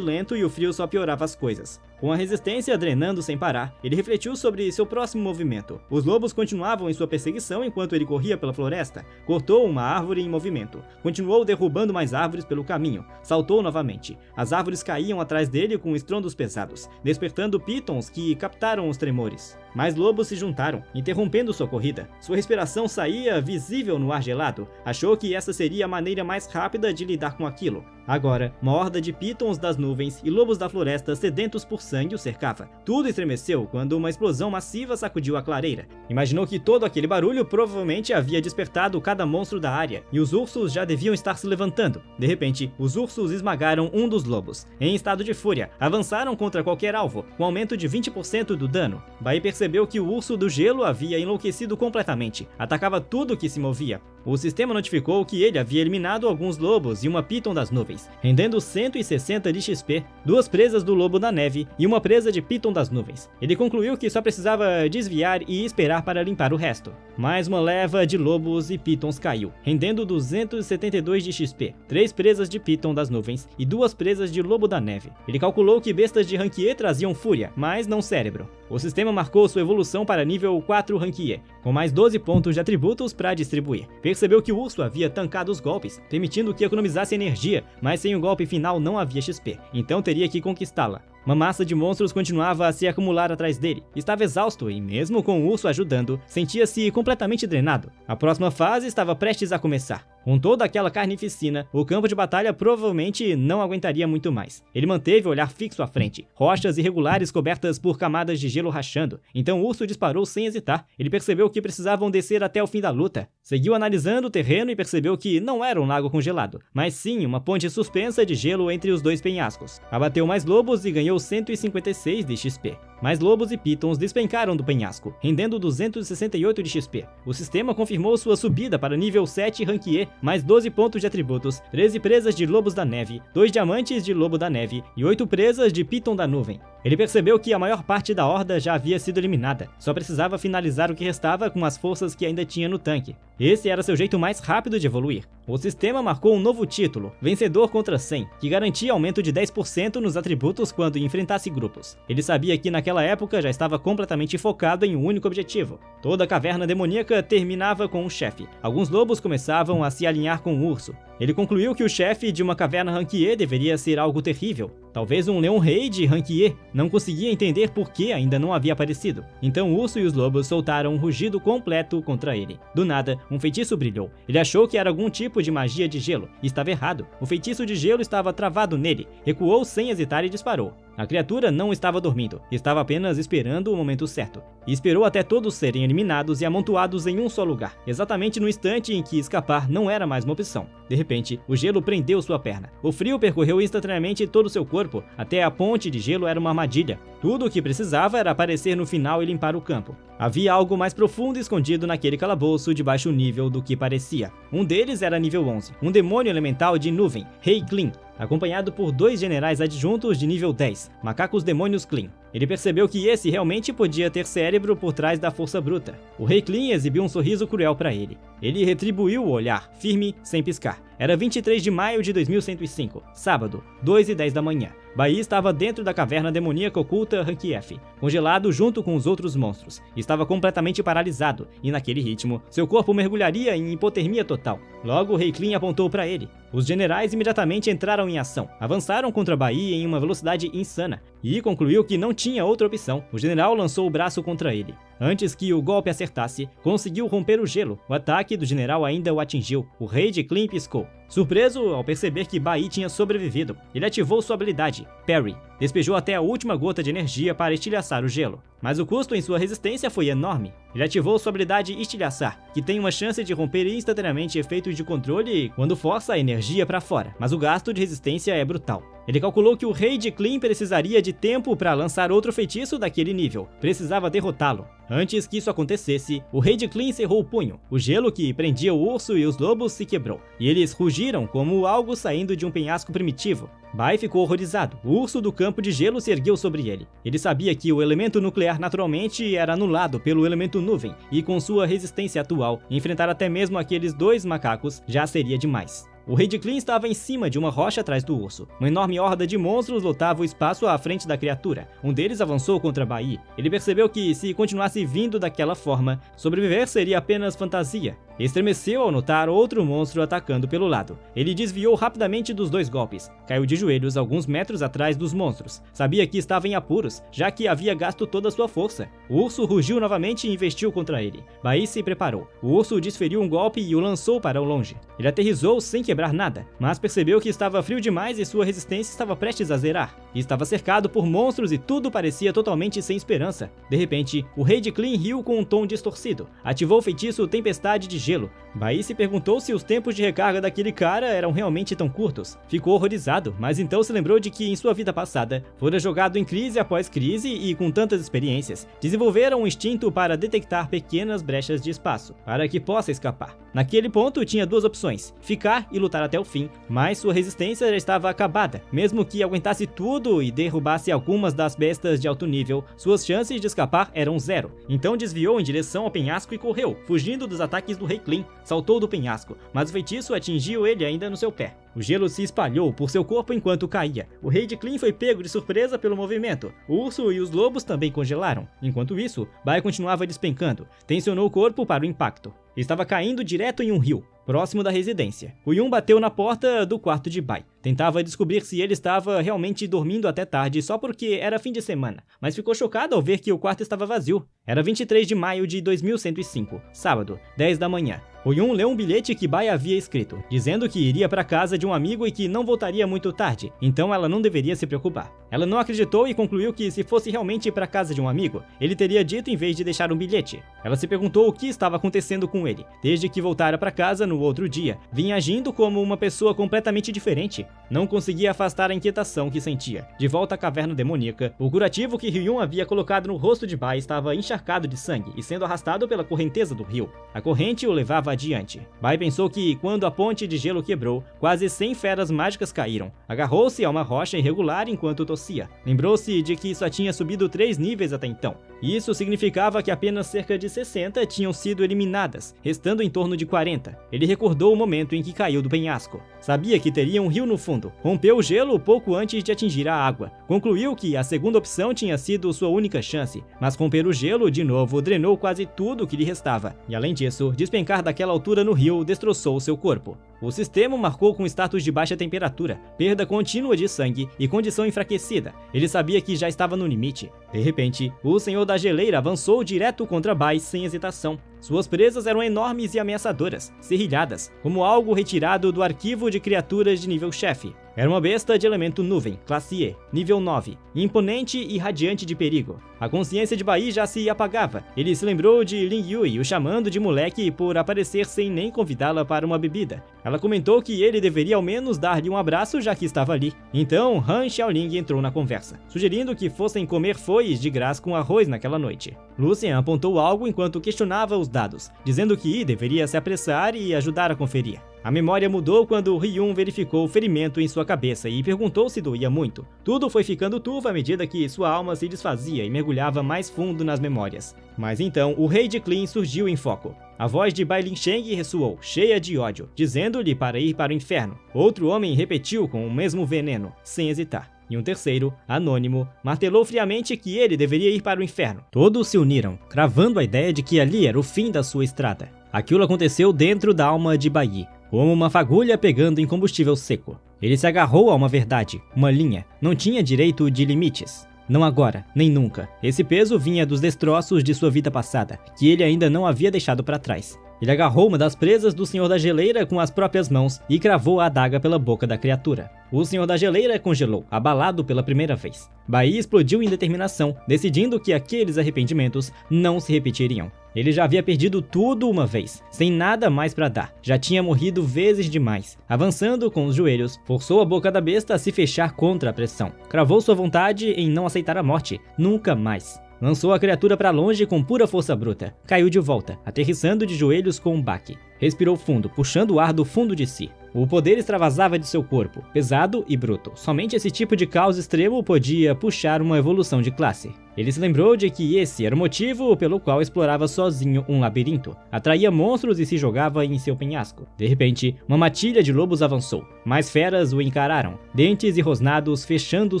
lento e o frio só piorava as coisas. Com a resistência drenando sem parar, ele refletiu sobre seu próximo movimento. Os lobos continuavam em sua perseguição enquanto ele corria pela floresta. Cortou uma árvore em movimento. Continuou derrubando mais árvores pelo caminho. Saltou novamente. As árvores caíam atrás dele com estrondos pesados, despertando pitons que captaram os tremores. Mais lobos se juntaram, interrompendo sua corrida. Sua respiração saía visível no ar gelado. Achou que essa seria a maneira mais rápida de lidar com aquilo. Agora, uma horda de pitons das nuvens e lobos da floresta sedentos por sangue o cercava. Tudo estremeceu quando uma explosão massiva sacudiu a clareira. Imaginou que todo aquele barulho provavelmente havia despertado cada monstro da área, e os ursos já deviam estar se levantando. De repente, os ursos esmagaram um dos lobos. Em estado de fúria, avançaram contra qualquer alvo, com aumento de 20% do dano. Bai percebeu que o urso do gelo havia enlouquecido completamente. Atacava tudo que se movia. O sistema notificou que ele havia eliminado alguns lobos e uma piton das nuvens, rendendo 160 de XP, 2 presas do lobo da neve e uma presa de piton das nuvens. Ele concluiu que só precisava desviar e esperar para limpar o resto. Mais uma leva de lobos e pitons caiu, rendendo 272 de XP, 3 presas de piton das nuvens e 2 presas de lobo da neve. Ele calculou que bestas de Rank E traziam fúria, mas não cérebro. O sistema marcou sua evolução para nível 4 Rank E, com mais 12 pontos de atributos para distribuir. Percebeu que o urso havia tancado os golpes, permitindo que economizasse energia, mas sem o golpe final não havia XP, então teria que conquistá-la. Uma massa de monstros continuava a se acumular atrás dele. Estava exausto e, mesmo com o urso ajudando, sentia-se completamente drenado. A próxima fase estava prestes a começar. Com toda aquela carnificina, o campo de batalha provavelmente não aguentaria muito mais. Ele manteve o olhar fixo à frente, rochas irregulares cobertas por camadas de gelo rachando. Então o urso disparou sem hesitar. Ele percebeu que precisavam descer até o fim da luta. Seguiu analisando o terreno e percebeu que não era um lago congelado, mas sim uma ponte suspensa de gelo entre os dois penhascos. Abateu mais lobos e ganhou 156 de XP. Mais lobos e pitons despencaram do penhasco, rendendo 268 de XP. O sistema confirmou sua subida para nível 7 Rank E, mais 12 pontos de atributos, 13 presas de lobos da neve, 2 diamantes de lobo da neve e 8 presas de piton da nuvem. Ele percebeu que a maior parte da horda já havia sido eliminada, só precisava finalizar o que restava com as forças que ainda tinha no tanque. Esse era seu jeito mais rápido de evoluir. O sistema marcou um novo título, Vencedor contra 100, que garantia aumento de 10% nos atributos quando enfrentasse grupos. Ele sabia que naquela época já estava completamente focado em um único objetivo. Toda caverna demoníaca terminava com um chefe. Alguns lobos começavam a se alinhar com o urso. Ele concluiu que o chefe de uma caverna Rank E deveria ser algo terrível. Talvez um leão rei de Rank E. Não conseguia entender por que ainda não havia aparecido. Então o urso e os lobos soltaram um rugido completo contra ele. Do nada, um feitiço brilhou. Ele achou que era algum tipo de magia de gelo. E estava errado. O feitiço de gelo estava travado nele. Recuou sem hesitar e disparou. A criatura não estava dormindo, estava apenas esperando o momento certo. E esperou até todos serem eliminados e amontoados em um só lugar, exatamente no instante em que escapar não era mais uma opção. De repente, o gelo prendeu sua perna. O frio percorreu instantaneamente todo o seu corpo, até a ponte de gelo era uma armadilha. Tudo o que precisava era aparecer no final e limpar o campo. Havia algo mais profundo escondido naquele calabouço de baixo nível do que parecia. Um deles era nível 11, um demônio elemental de nuvem, Rei Clean, acompanhado por 2 generais adjuntos de nível 10, macacos demônios Clean. Ele percebeu que esse realmente podia ter cérebro por trás da força bruta. O Rei Clean exibiu um sorriso cruel para ele. Ele retribuiu o olhar, firme, sem piscar. Era 23 de maio de 2105, sábado, 2h10 da manhã. Bai estava dentro da caverna demoníaca oculta Rankief, congelado junto com os outros monstros. Estava completamente paralisado, e naquele ritmo, seu corpo mergulharia em hipotermia total. Logo, Rei Clean apontou para ele. Os generais imediatamente entraram em ação, avançaram contra Bai em uma velocidade insana, e concluiu que não tinha outra opção. O general lançou o braço contra ele. Antes que o golpe acertasse, conseguiu romper o gelo. O ataque do general ainda o atingiu. O Rei de Clean piscou. Surpreso ao perceber que Bai tinha sobrevivido, ele ativou sua habilidade, Parry. Despejou até a última gota de energia para estilhaçar o gelo. Mas o custo em sua resistência foi enorme. Ele ativou sua habilidade Estilhaçar, que tem uma chance de romper instantaneamente efeitos de controle quando força a energia para fora, mas o gasto de resistência é brutal. Ele calculou que o Rei de Clean precisaria de tempo para lançar outro feitiço daquele nível. Precisava derrotá-lo. Antes que isso acontecesse, o Rei de Clean cerrou o punho. O gelo que prendia o urso e os lobos se quebrou, e eles rugiram como algo saindo de um penhasco primitivo. Bai ficou horrorizado. O urso do campo de gelo se ergueu sobre ele. Ele sabia que o elemento nuclear naturalmente era anulado pelo elemento nuvem, e com sua resistência atual, enfrentar até mesmo aqueles dois macacos já seria demais. O Rei de Clean estava em cima de uma rocha atrás do urso. Uma enorme horda de monstros lotava o espaço à frente da criatura. Um deles avançou contra Bai. Ele percebeu que, se continuasse vindo daquela forma, sobreviver seria apenas fantasia. Estremeceu ao notar outro monstro atacando pelo lado. Ele desviou rapidamente dos dois golpes. Caiu de joelhos alguns metros atrás dos monstros. Sabia que estava em apuros, já que havia gasto toda a sua força. O urso rugiu novamente e investiu contra ele. Bai se preparou. O urso desferiu um golpe e o lançou para o longe. Ele aterrissou sem quebrar nada, mas percebeu que estava frio demais e sua resistência estava prestes a zerar. Estava cercado por monstros e tudo parecia totalmente sem esperança. De repente, o Rei de Clean riu com um tom distorcido. Ativou o feitiço Tempestade de Gelo. Bai se perguntou se os tempos de recarga daquele cara eram realmente tão curtos. Ficou horrorizado, mas então se lembrou de que em sua vida passada, fora jogado em crise após crise e com tantas experiências, desenvolveram um instinto para detectar pequenas brechas de espaço, para que possa escapar. Naquele ponto tinha duas opções, ficar e lutar até o fim, mas sua resistência já estava acabada. Mesmo que aguentasse tudo e derrubasse algumas das bestas de alto nível, suas chances de escapar eram zero. Então desviou em direção ao penhasco e correu, fugindo dos ataques do Rei Clean. Saltou do penhasco, mas o feitiço atingiu ele ainda no seu pé. O gelo se espalhou por seu corpo enquanto caía. O Rei de Clean foi pego de surpresa pelo movimento. O urso e os lobos também congelaram. Enquanto isso, Bai continuava despencando. Tensionou o corpo para o impacto. Estava caindo direto em um rio, próximo da residência. O Yun bateu na porta do quarto de Bai. Tentava descobrir se ele estava realmente dormindo até tarde só porque era fim de semana, mas ficou chocado ao ver que o quarto estava vazio. Era 23 de maio de 2105, sábado, 10 da manhã. O Yun leu um bilhete que Bai havia escrito, dizendo que iria para casa de um amigo e que não voltaria muito tarde, então ela não deveria se preocupar. Ela não acreditou e concluiu que se fosse realmente para casa de um amigo, ele teria dito em vez de deixar um bilhete. Ela se perguntou o que estava acontecendo com ele. Desde que voltara para casa no outro dia, vinha agindo como uma pessoa completamente diferente. Não conseguia afastar a inquietação que sentia. De volta à caverna demoníaca, o curativo que Ryun havia colocado no rosto de Bai estava encharcado de sangue e sendo arrastado pela correnteza do rio. A corrente o levava adiante. Bai pensou que, quando a ponte de gelo quebrou, quase 100 feras mágicas caíram. Agarrou-se a uma rocha irregular enquanto tossia. Lembrou-se de que só tinha subido 3 níveis até então. Isso significava que apenas cerca de 60 tinham sido eliminadas, restando em torno de 40. Ele recordou o momento em que caiu do penhasco. Sabia que teria um rio no fundo. Rompeu o gelo pouco antes de atingir a água. Concluiu que a segunda opção tinha sido sua única chance, mas romper o gelo de novo drenou quase tudo o que lhe restava. E além disso, despencar daquela altura no rio destroçou seu corpo. O sistema marcou com status de baixa temperatura, perda contínua de sangue e condição enfraquecida. Ele sabia que já estava no limite. De repente, o Senhor da Geleira avançou direto contra Bai sem hesitação. Suas presas eram enormes e ameaçadoras, serrilhadas, como algo retirado do arquivo de criaturas de nível chefe. Era uma besta de elemento nuvem, classe E, nível 9, imponente e radiante de perigo. A consciência de Bai já se apagava. Ele se lembrou de Ling Yui o chamando de moleque por aparecer sem nem convidá-la para uma bebida. Ela comentou que ele deveria ao menos dar-lhe um abraço já que estava ali. Então, Han Xiaoling entrou na conversa, sugerindo que fossem comer foies de gras com arroz naquela noite. Lucien apontou algo enquanto questionava os dados, dizendo que deveria se apressar e ajudar a conferir. A memória mudou quando Ryun verificou o ferimento em sua cabeça e perguntou se doía muito. Tudo foi ficando turvo à medida que sua alma se desfazia e mergulhava mais fundo nas memórias. Mas então, o Rei de Clean surgiu em foco. A voz de Bai Lingsheng ressoou, cheia de ódio, dizendo-lhe para ir para o inferno. Outro homem repetiu com o mesmo veneno, sem hesitar. E um terceiro, anônimo, martelou friamente que ele deveria ir para o inferno. Todos se uniram, cravando a ideia de que ali era o fim da sua estrada. Aquilo aconteceu dentro da alma de Bai, como uma fagulha pegando em combustível seco. Ele se agarrou a uma verdade, uma linha, não tinha direito de limites. Não agora, nem nunca. Esse peso vinha dos destroços de sua vida passada, que ele ainda não havia deixado para trás. Ele agarrou uma das presas do Senhor da Geleira com as próprias mãos e cravou a adaga pela boca da criatura. O Senhor da Geleira congelou, abalado pela primeira vez. Bai explodiu em determinação, decidindo que aqueles arrependimentos não se repetiriam. Ele já havia perdido tudo uma vez, sem nada mais para dar. Já tinha morrido vezes demais. Avançando com os joelhos, forçou a boca da besta a se fechar contra a pressão. Cravou sua vontade em não aceitar a morte, nunca mais. Lançou a criatura para longe com pura força bruta. Caiu de volta, aterrissando de joelhos com um baque. Respirou fundo, puxando o ar do fundo de si. O poder extravasava de seu corpo, pesado e bruto. Somente esse tipo de caos extremo podia puxar uma evolução de classe. Ele se lembrou de que esse era o motivo pelo qual explorava sozinho um labirinto. Atraía monstros e se jogava em seu penhasco. De repente, uma matilha de lobos avançou. Mais feras o encararam, dentes e rosnados fechando o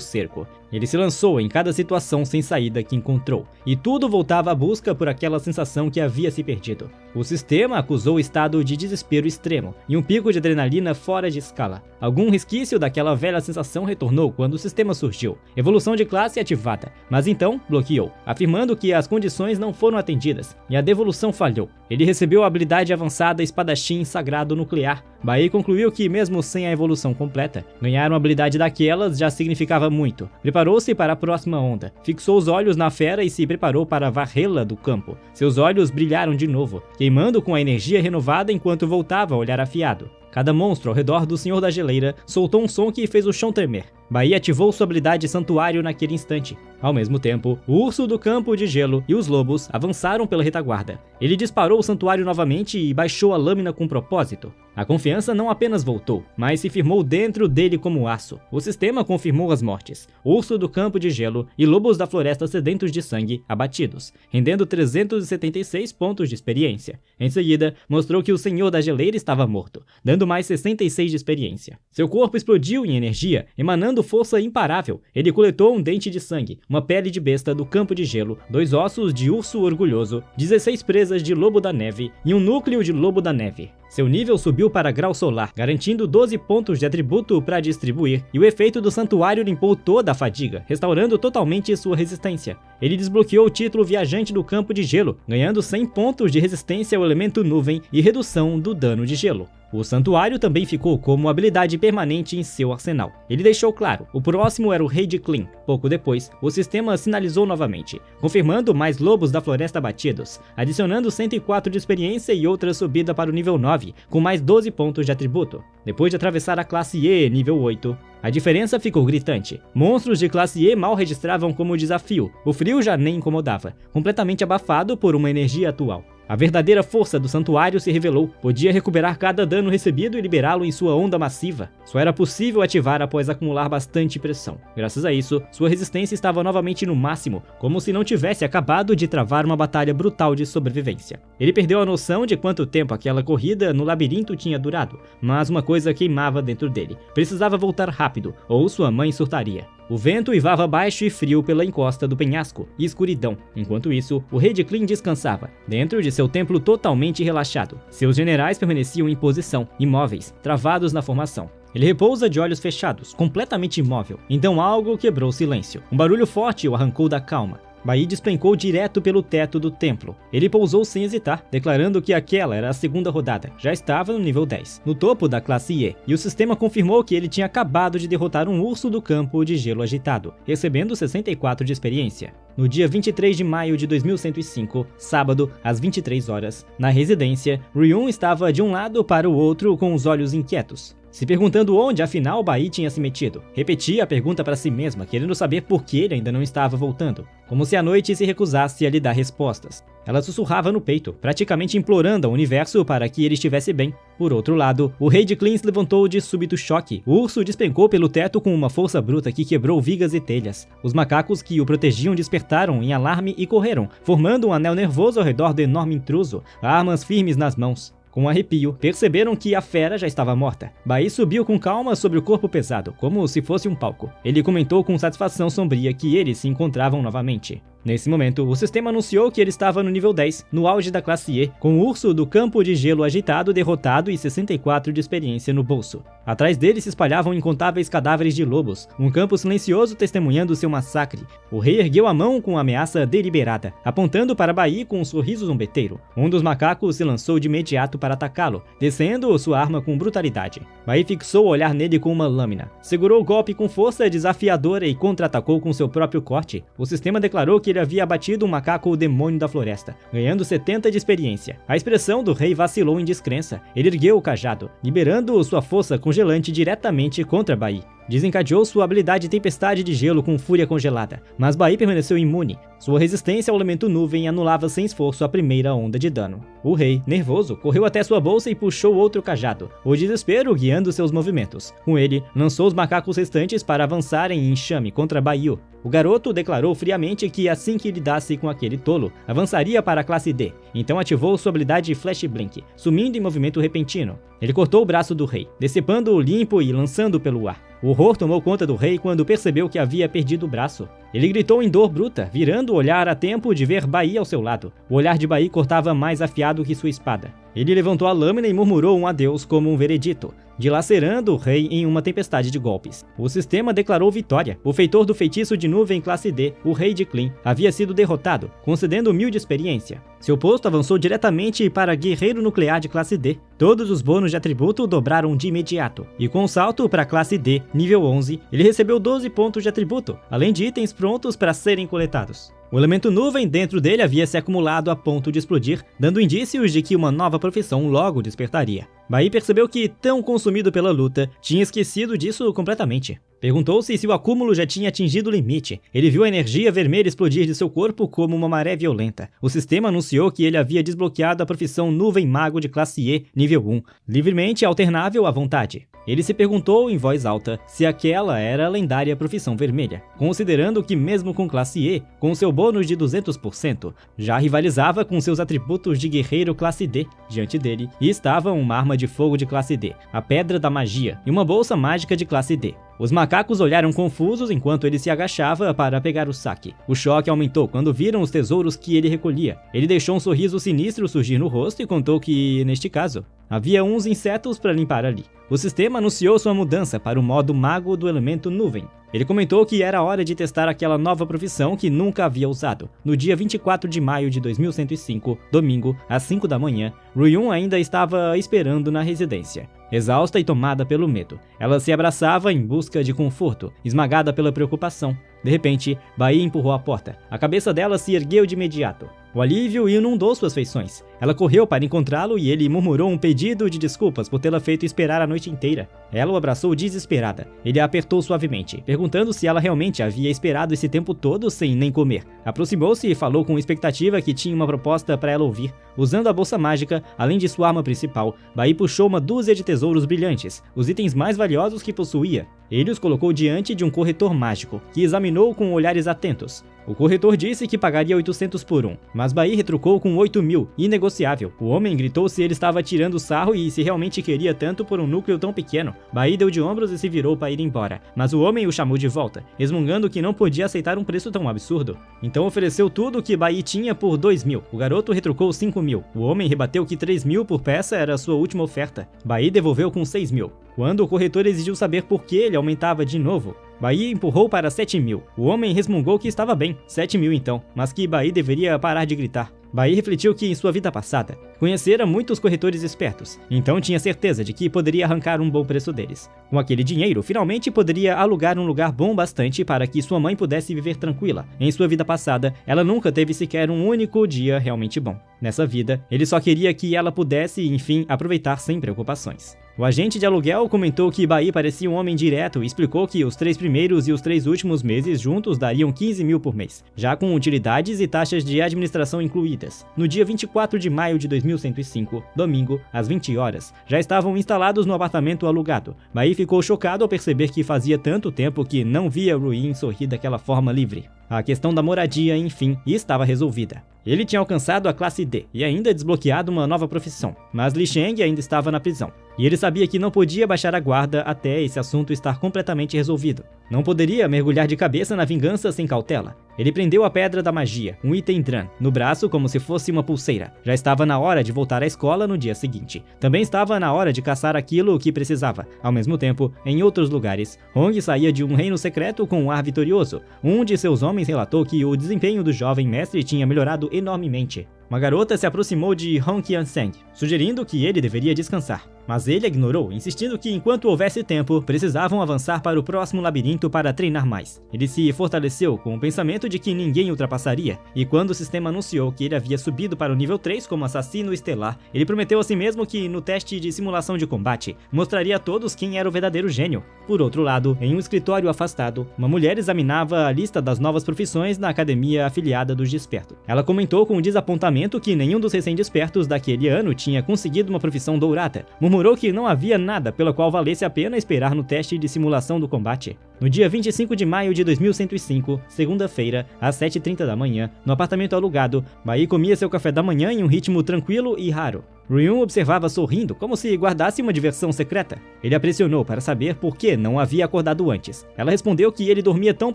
cerco. Ele se lançou em cada situação sem saída que encontrou, e tudo voltava à busca por aquela sensação que havia se perdido. O sistema acusou o estado de desespero extremo e um pico de adrenalina fora de escala. Algum resquício daquela velha sensação retornou quando o sistema surgiu. Evolução de classe ativada, mas então bloqueou, afirmando que as condições não foram atendidas e a devolução falhou. Ele recebeu a habilidade avançada Espadachim Sagrado Nuclear. Bai concluiu que, mesmo sem a evolução completa, ganhar uma habilidade daquelas já significava muito. Preparou-se para a próxima onda, fixou os olhos na fera e se preparou para varrê-la do campo. Seus olhos brilharam de novo, queimando com a energia renovada enquanto voltava a olhar afiado. Cada monstro ao redor do Senhor da Geleira soltou um som que fez o chão tremer. Bai ativou sua habilidade Santuário naquele instante. Ao mesmo tempo, o urso do campo de gelo e os lobos avançaram pela retaguarda. Ele disparou o santuário novamente e baixou a lâmina com propósito. A confiança não apenas voltou, mas se firmou dentro dele como aço. O sistema confirmou as mortes. Urso do campo de gelo e lobos da floresta sedentos de sangue abatidos, rendendo 376 pontos de experiência. Em seguida, mostrou que o Senhor da Geleira estava morto, dando mais 66 de experiência. Seu corpo explodiu em energia, emanando força imparável. Ele coletou um dente de sangue, uma pele de besta do campo de gelo, 2 ossos de urso orgulhoso, 16 presas de lobo da neve e um núcleo de lobo da neve. Seu nível subiu para grau solar, garantindo 12 pontos de atributo para distribuir, e o efeito do santuário limpou toda a fadiga, restaurando totalmente sua resistência. Ele desbloqueou o título Viajante do Campo de Gelo, ganhando 100 pontos de resistência ao elemento nuvem e redução do dano de gelo. O santuário também ficou como habilidade permanente em seu arsenal. Ele deixou claro, o próximo era o Rei de Clean. Pouco depois, o sistema sinalizou novamente, confirmando mais lobos da floresta batidos, adicionando 104 de experiência e outra subida para o nível 9, com mais 12 pontos de atributo. Depois de atravessar a classe E, nível 8, a diferença ficou gritante. Monstros de classe E mal registravam como desafio, o frio já nem incomodava, completamente abafado por uma energia atual. A verdadeira força do santuário se revelou, podia recuperar cada dano recebido e liberá-lo em sua onda massiva. Só era possível ativar após acumular bastante pressão. Graças a isso, sua resistência estava novamente no máximo, como se não tivesse acabado de travar uma batalha brutal de sobrevivência. Ele perdeu a noção de quanto tempo aquela corrida no labirinto tinha durado, mas uma coisa queimava dentro dele. Precisava voltar rápido, ou sua mãe surtaria. O vento uivava baixo e frio pela encosta do penhasco e escuridão. Enquanto isso, o Rei de Clean descansava, dentro de seu templo totalmente relaxado. Seus generais permaneciam em posição, imóveis, travados na formação. Ele repousa de olhos fechados, completamente imóvel. Então algo quebrou o silêncio. Um barulho forte o arrancou da calma. Bai despencou direto pelo teto do templo. Ele pousou sem hesitar, declarando que aquela era a segunda rodada. Já estava no nível 10, no topo da classe E, e o sistema confirmou que ele tinha acabado de derrotar um urso do campo de gelo agitado, recebendo 64 de experiência. No dia 23 de maio de 2105, sábado, às 23 horas, na residência, Ryun estava de um lado para o outro com os olhos inquietos. se perguntando onde afinal Bai tinha se metido. Repetia a pergunta para si mesma, querendo saber por que ele ainda não estava voltando, como se a noite se recusasse a lhe dar respostas. Ela sussurrava no peito, praticamente implorando ao universo para que ele estivesse bem. Por outro lado, o rei de Clean se levantou de súbito choque. O urso despencou pelo teto com uma força bruta que quebrou vigas e telhas. Os macacos que o protegiam despertaram em alarme e correram, formando um anel nervoso ao redor do enorme intruso, armas firmes nas mãos. Com um arrepio, perceberam que a fera já estava morta. Bai subiu com calma sobre o corpo pesado, como se fosse um palco. Ele comentou com satisfação sombria que eles se encontravam novamente. Nesse momento, o sistema anunciou que ele estava no nível 10, no auge da classe E, com o urso do campo de gelo agitado derrotado e 64 de experiência no bolso. Atrás dele se espalhavam incontáveis cadáveres de lobos, um campo silencioso testemunhando seu massacre. O rei ergueu a mão com ameaça deliberada, apontando para Bai com um sorriso zombeteiro. Um dos macacos se lançou de imediato para atacá-lo, descendo sua arma com brutalidade. Bai fixou o olhar nele com uma lâmina, segurou o golpe com força desafiadora e contra-atacou com seu próprio corte. O sistema declarou que ele havia abatido um macaco demônio da floresta, ganhando 70 de experiência. A expressão do rei vacilou em descrença. Ele ergueu o cajado, liberando sua força congelante diretamente contra Bai. Desencadeou sua habilidade Tempestade de Gelo com Fúria Congelada, mas Bai permaneceu imune. Sua resistência ao elemento nuvem anulava sem esforço a primeira onda de dano. O rei, nervoso, correu até sua bolsa e puxou outro cajado, o desespero guiando seus movimentos. Com ele, lançou os macacos restantes para avançarem em enxame contra Baiu. O garoto declarou friamente que assim que lidasse com aquele tolo, avançaria para a classe D. Então ativou sua habilidade Flash Blink, sumindo em movimento repentino. Ele cortou o braço do rei, decepando-o limpo e lançando pelo ar. O horror tomou conta do rei quando percebeu que havia perdido o braço. Ele gritou em dor bruta, virando o olhar a tempo de ver Bai ao seu lado. O olhar de Bai cortava mais afiado que sua espada. Ele levantou a lâmina e murmurou um adeus como um veredito, dilacerando o rei em uma tempestade de golpes. O sistema declarou vitória. O feitor do feitiço de nuvem classe D, o rei de Clean, havia sido derrotado, concedendo 1000 de experiência. Seu posto avançou diretamente para guerreiro nuclear de classe D. Todos os bônus de atributo dobraram de imediato, e com um salto para a classe D, nível 11, ele recebeu 12 pontos de atributo, além de itens prontos para serem coletados. O elemento nuvem dentro dele havia se acumulado a ponto de explodir, dando indícios de que uma nova profissão logo despertaria. Bai percebeu que, tão consumido pela luta, tinha esquecido disso completamente. Perguntou-se se o acúmulo já tinha atingido o limite. Ele viu a energia vermelha explodir de seu corpo como uma maré violenta. O sistema anunciou que ele havia desbloqueado a profissão Nuvem Mago de classe E, nível 1, livremente alternável à vontade. Ele se perguntou em voz alta se aquela era a lendária profissão vermelha, considerando que mesmo com classe E, com seu bônus de 200%, já rivalizava com seus atributos de guerreiro classe D. Diante dele estava uma arma de fogo de classe D, a Pedra da Magia e uma bolsa mágica de classe D. Os macacos olharam confusos enquanto ele se agachava para pegar o saque. O choque aumentou quando viram os tesouros que ele recolhia. Ele deixou um sorriso sinistro surgir no rosto e contou que, neste caso, havia uns insetos para limpar ali. O sistema anunciou sua mudança para o modo mago do elemento nuvem. Ele comentou que era hora de testar aquela nova profissão que nunca havia usado. No dia 24 de maio de 2105, domingo, às 5 da manhã, Ruyun ainda estava esperando na residência. Exausta e tomada pelo medo, ela se abraçava em busca de conforto, esmagada pela preocupação. De repente, Bai empurrou a porta. A cabeça dela se ergueu de imediato. O alívio inundou suas feições. Ela correu para encontrá-lo e ele murmurou um pedido de desculpas por tê-la feito esperar a noite inteira. Ela o abraçou desesperada. Ele a apertou suavemente, perguntando se ela realmente havia esperado esse tempo todo sem nem comer. Aproximou-se e falou com expectativa que tinha uma proposta para ela ouvir. Usando a bolsa mágica, além de sua arma principal, Bai puxou uma dúzia de tesouros brilhantes, os itens mais valiosos que possuía. Ele os colocou diante de um corretor mágico, que examinou com olhares atentos. O corretor disse que pagaria 800 por um, mas Bai retrucou com 8.000, inegociável. O homem gritou se ele estava tirando sarro e se realmente queria tanto por um núcleo tão pequeno. Bai deu de ombros e se virou para ir embora, mas o homem o chamou de volta, resmungando que não podia aceitar um preço tão absurdo. Então ofereceu tudo o que Bai tinha por 2.000. O garoto retrucou 5.000. O homem rebateu que 3.000 por peça era a sua última oferta. Bai devolveu com 6.000. Quando o corretor exigiu saber por que ele aumentava de novo, Bai empurrou para 7.000. O homem resmungou que estava bem, 7.000 então, mas que Bai deveria parar de gritar. Bai refletiu que em sua vida passada, conhecera muitos corretores espertos, então tinha certeza de que poderia arrancar um bom preço deles. Com aquele dinheiro, finalmente poderia alugar um lugar bom bastante para que sua mãe pudesse viver tranquila. Em sua vida passada, ela nunca teve sequer um único dia realmente bom. Nessa vida, ele só queria que ela pudesse, enfim, aproveitar sem preocupações. O agente de aluguel comentou que Bai parecia um homem direto e explicou que os 3 primeiros e os 3 últimos meses juntos dariam 15.000 por mês, já com utilidades e taxas de administração incluídas. No dia 24 de maio de 2105, domingo, às 20 horas, já estavam instalados no apartamento alugado. Bai ficou chocado ao perceber que fazia tanto tempo que não via Ruin sorrir daquela forma livre. A questão da moradia, enfim, estava resolvida. Ele tinha alcançado a classe D e ainda desbloqueado uma nova profissão, mas Li Sheng ainda estava na prisão. E ele sabia que não podia baixar a guarda até esse assunto estar completamente resolvido. Não poderia mergulhar de cabeça na vingança sem cautela. Ele prendeu a Pedra da Magia, um item Dran, no braço como se fosse uma pulseira. Já estava na hora de voltar à escola no dia seguinte. Também estava na hora de caçar aquilo que precisava. Ao mesmo tempo, em outros lugares, Hong saía de um reino secreto com um ar vitorioso. Um de seus homens relatou que o desempenho do jovem mestre tinha melhorado enormemente. Uma garota se aproximou de Hong Qianseng, sugerindo que ele deveria descansar. Mas ele a ignorou, insistindo que enquanto houvesse tempo, precisavam avançar para o próximo labirinto para treinar mais. Ele se fortaleceu com o pensamento de que ninguém ultrapassaria, e quando o sistema anunciou que ele havia subido para o nível 3 como assassino estelar, ele prometeu a si mesmo que, no teste de simulação de combate, mostraria a todos quem era o verdadeiro gênio. Por outro lado, em um escritório afastado, uma mulher examinava a lista das novas profissões na academia afiliada dos Despertos. Ela comentou com desapontamento que nenhum dos recém-despertos daquele ano tinha conseguido uma profissão dourada. Murmurou que não havia nada pela qual valesse a pena esperar no teste de simulação do combate. No dia 25 de maio de 2105, segunda-feira, às 7h30 da manhã, no apartamento alugado, Bai comia seu café da manhã em um ritmo tranquilo e raro. Ryun observava sorrindo, como se guardasse uma diversão secreta. Ele a pressionou para saber por que não havia acordado antes. Ela respondeu que ele dormia tão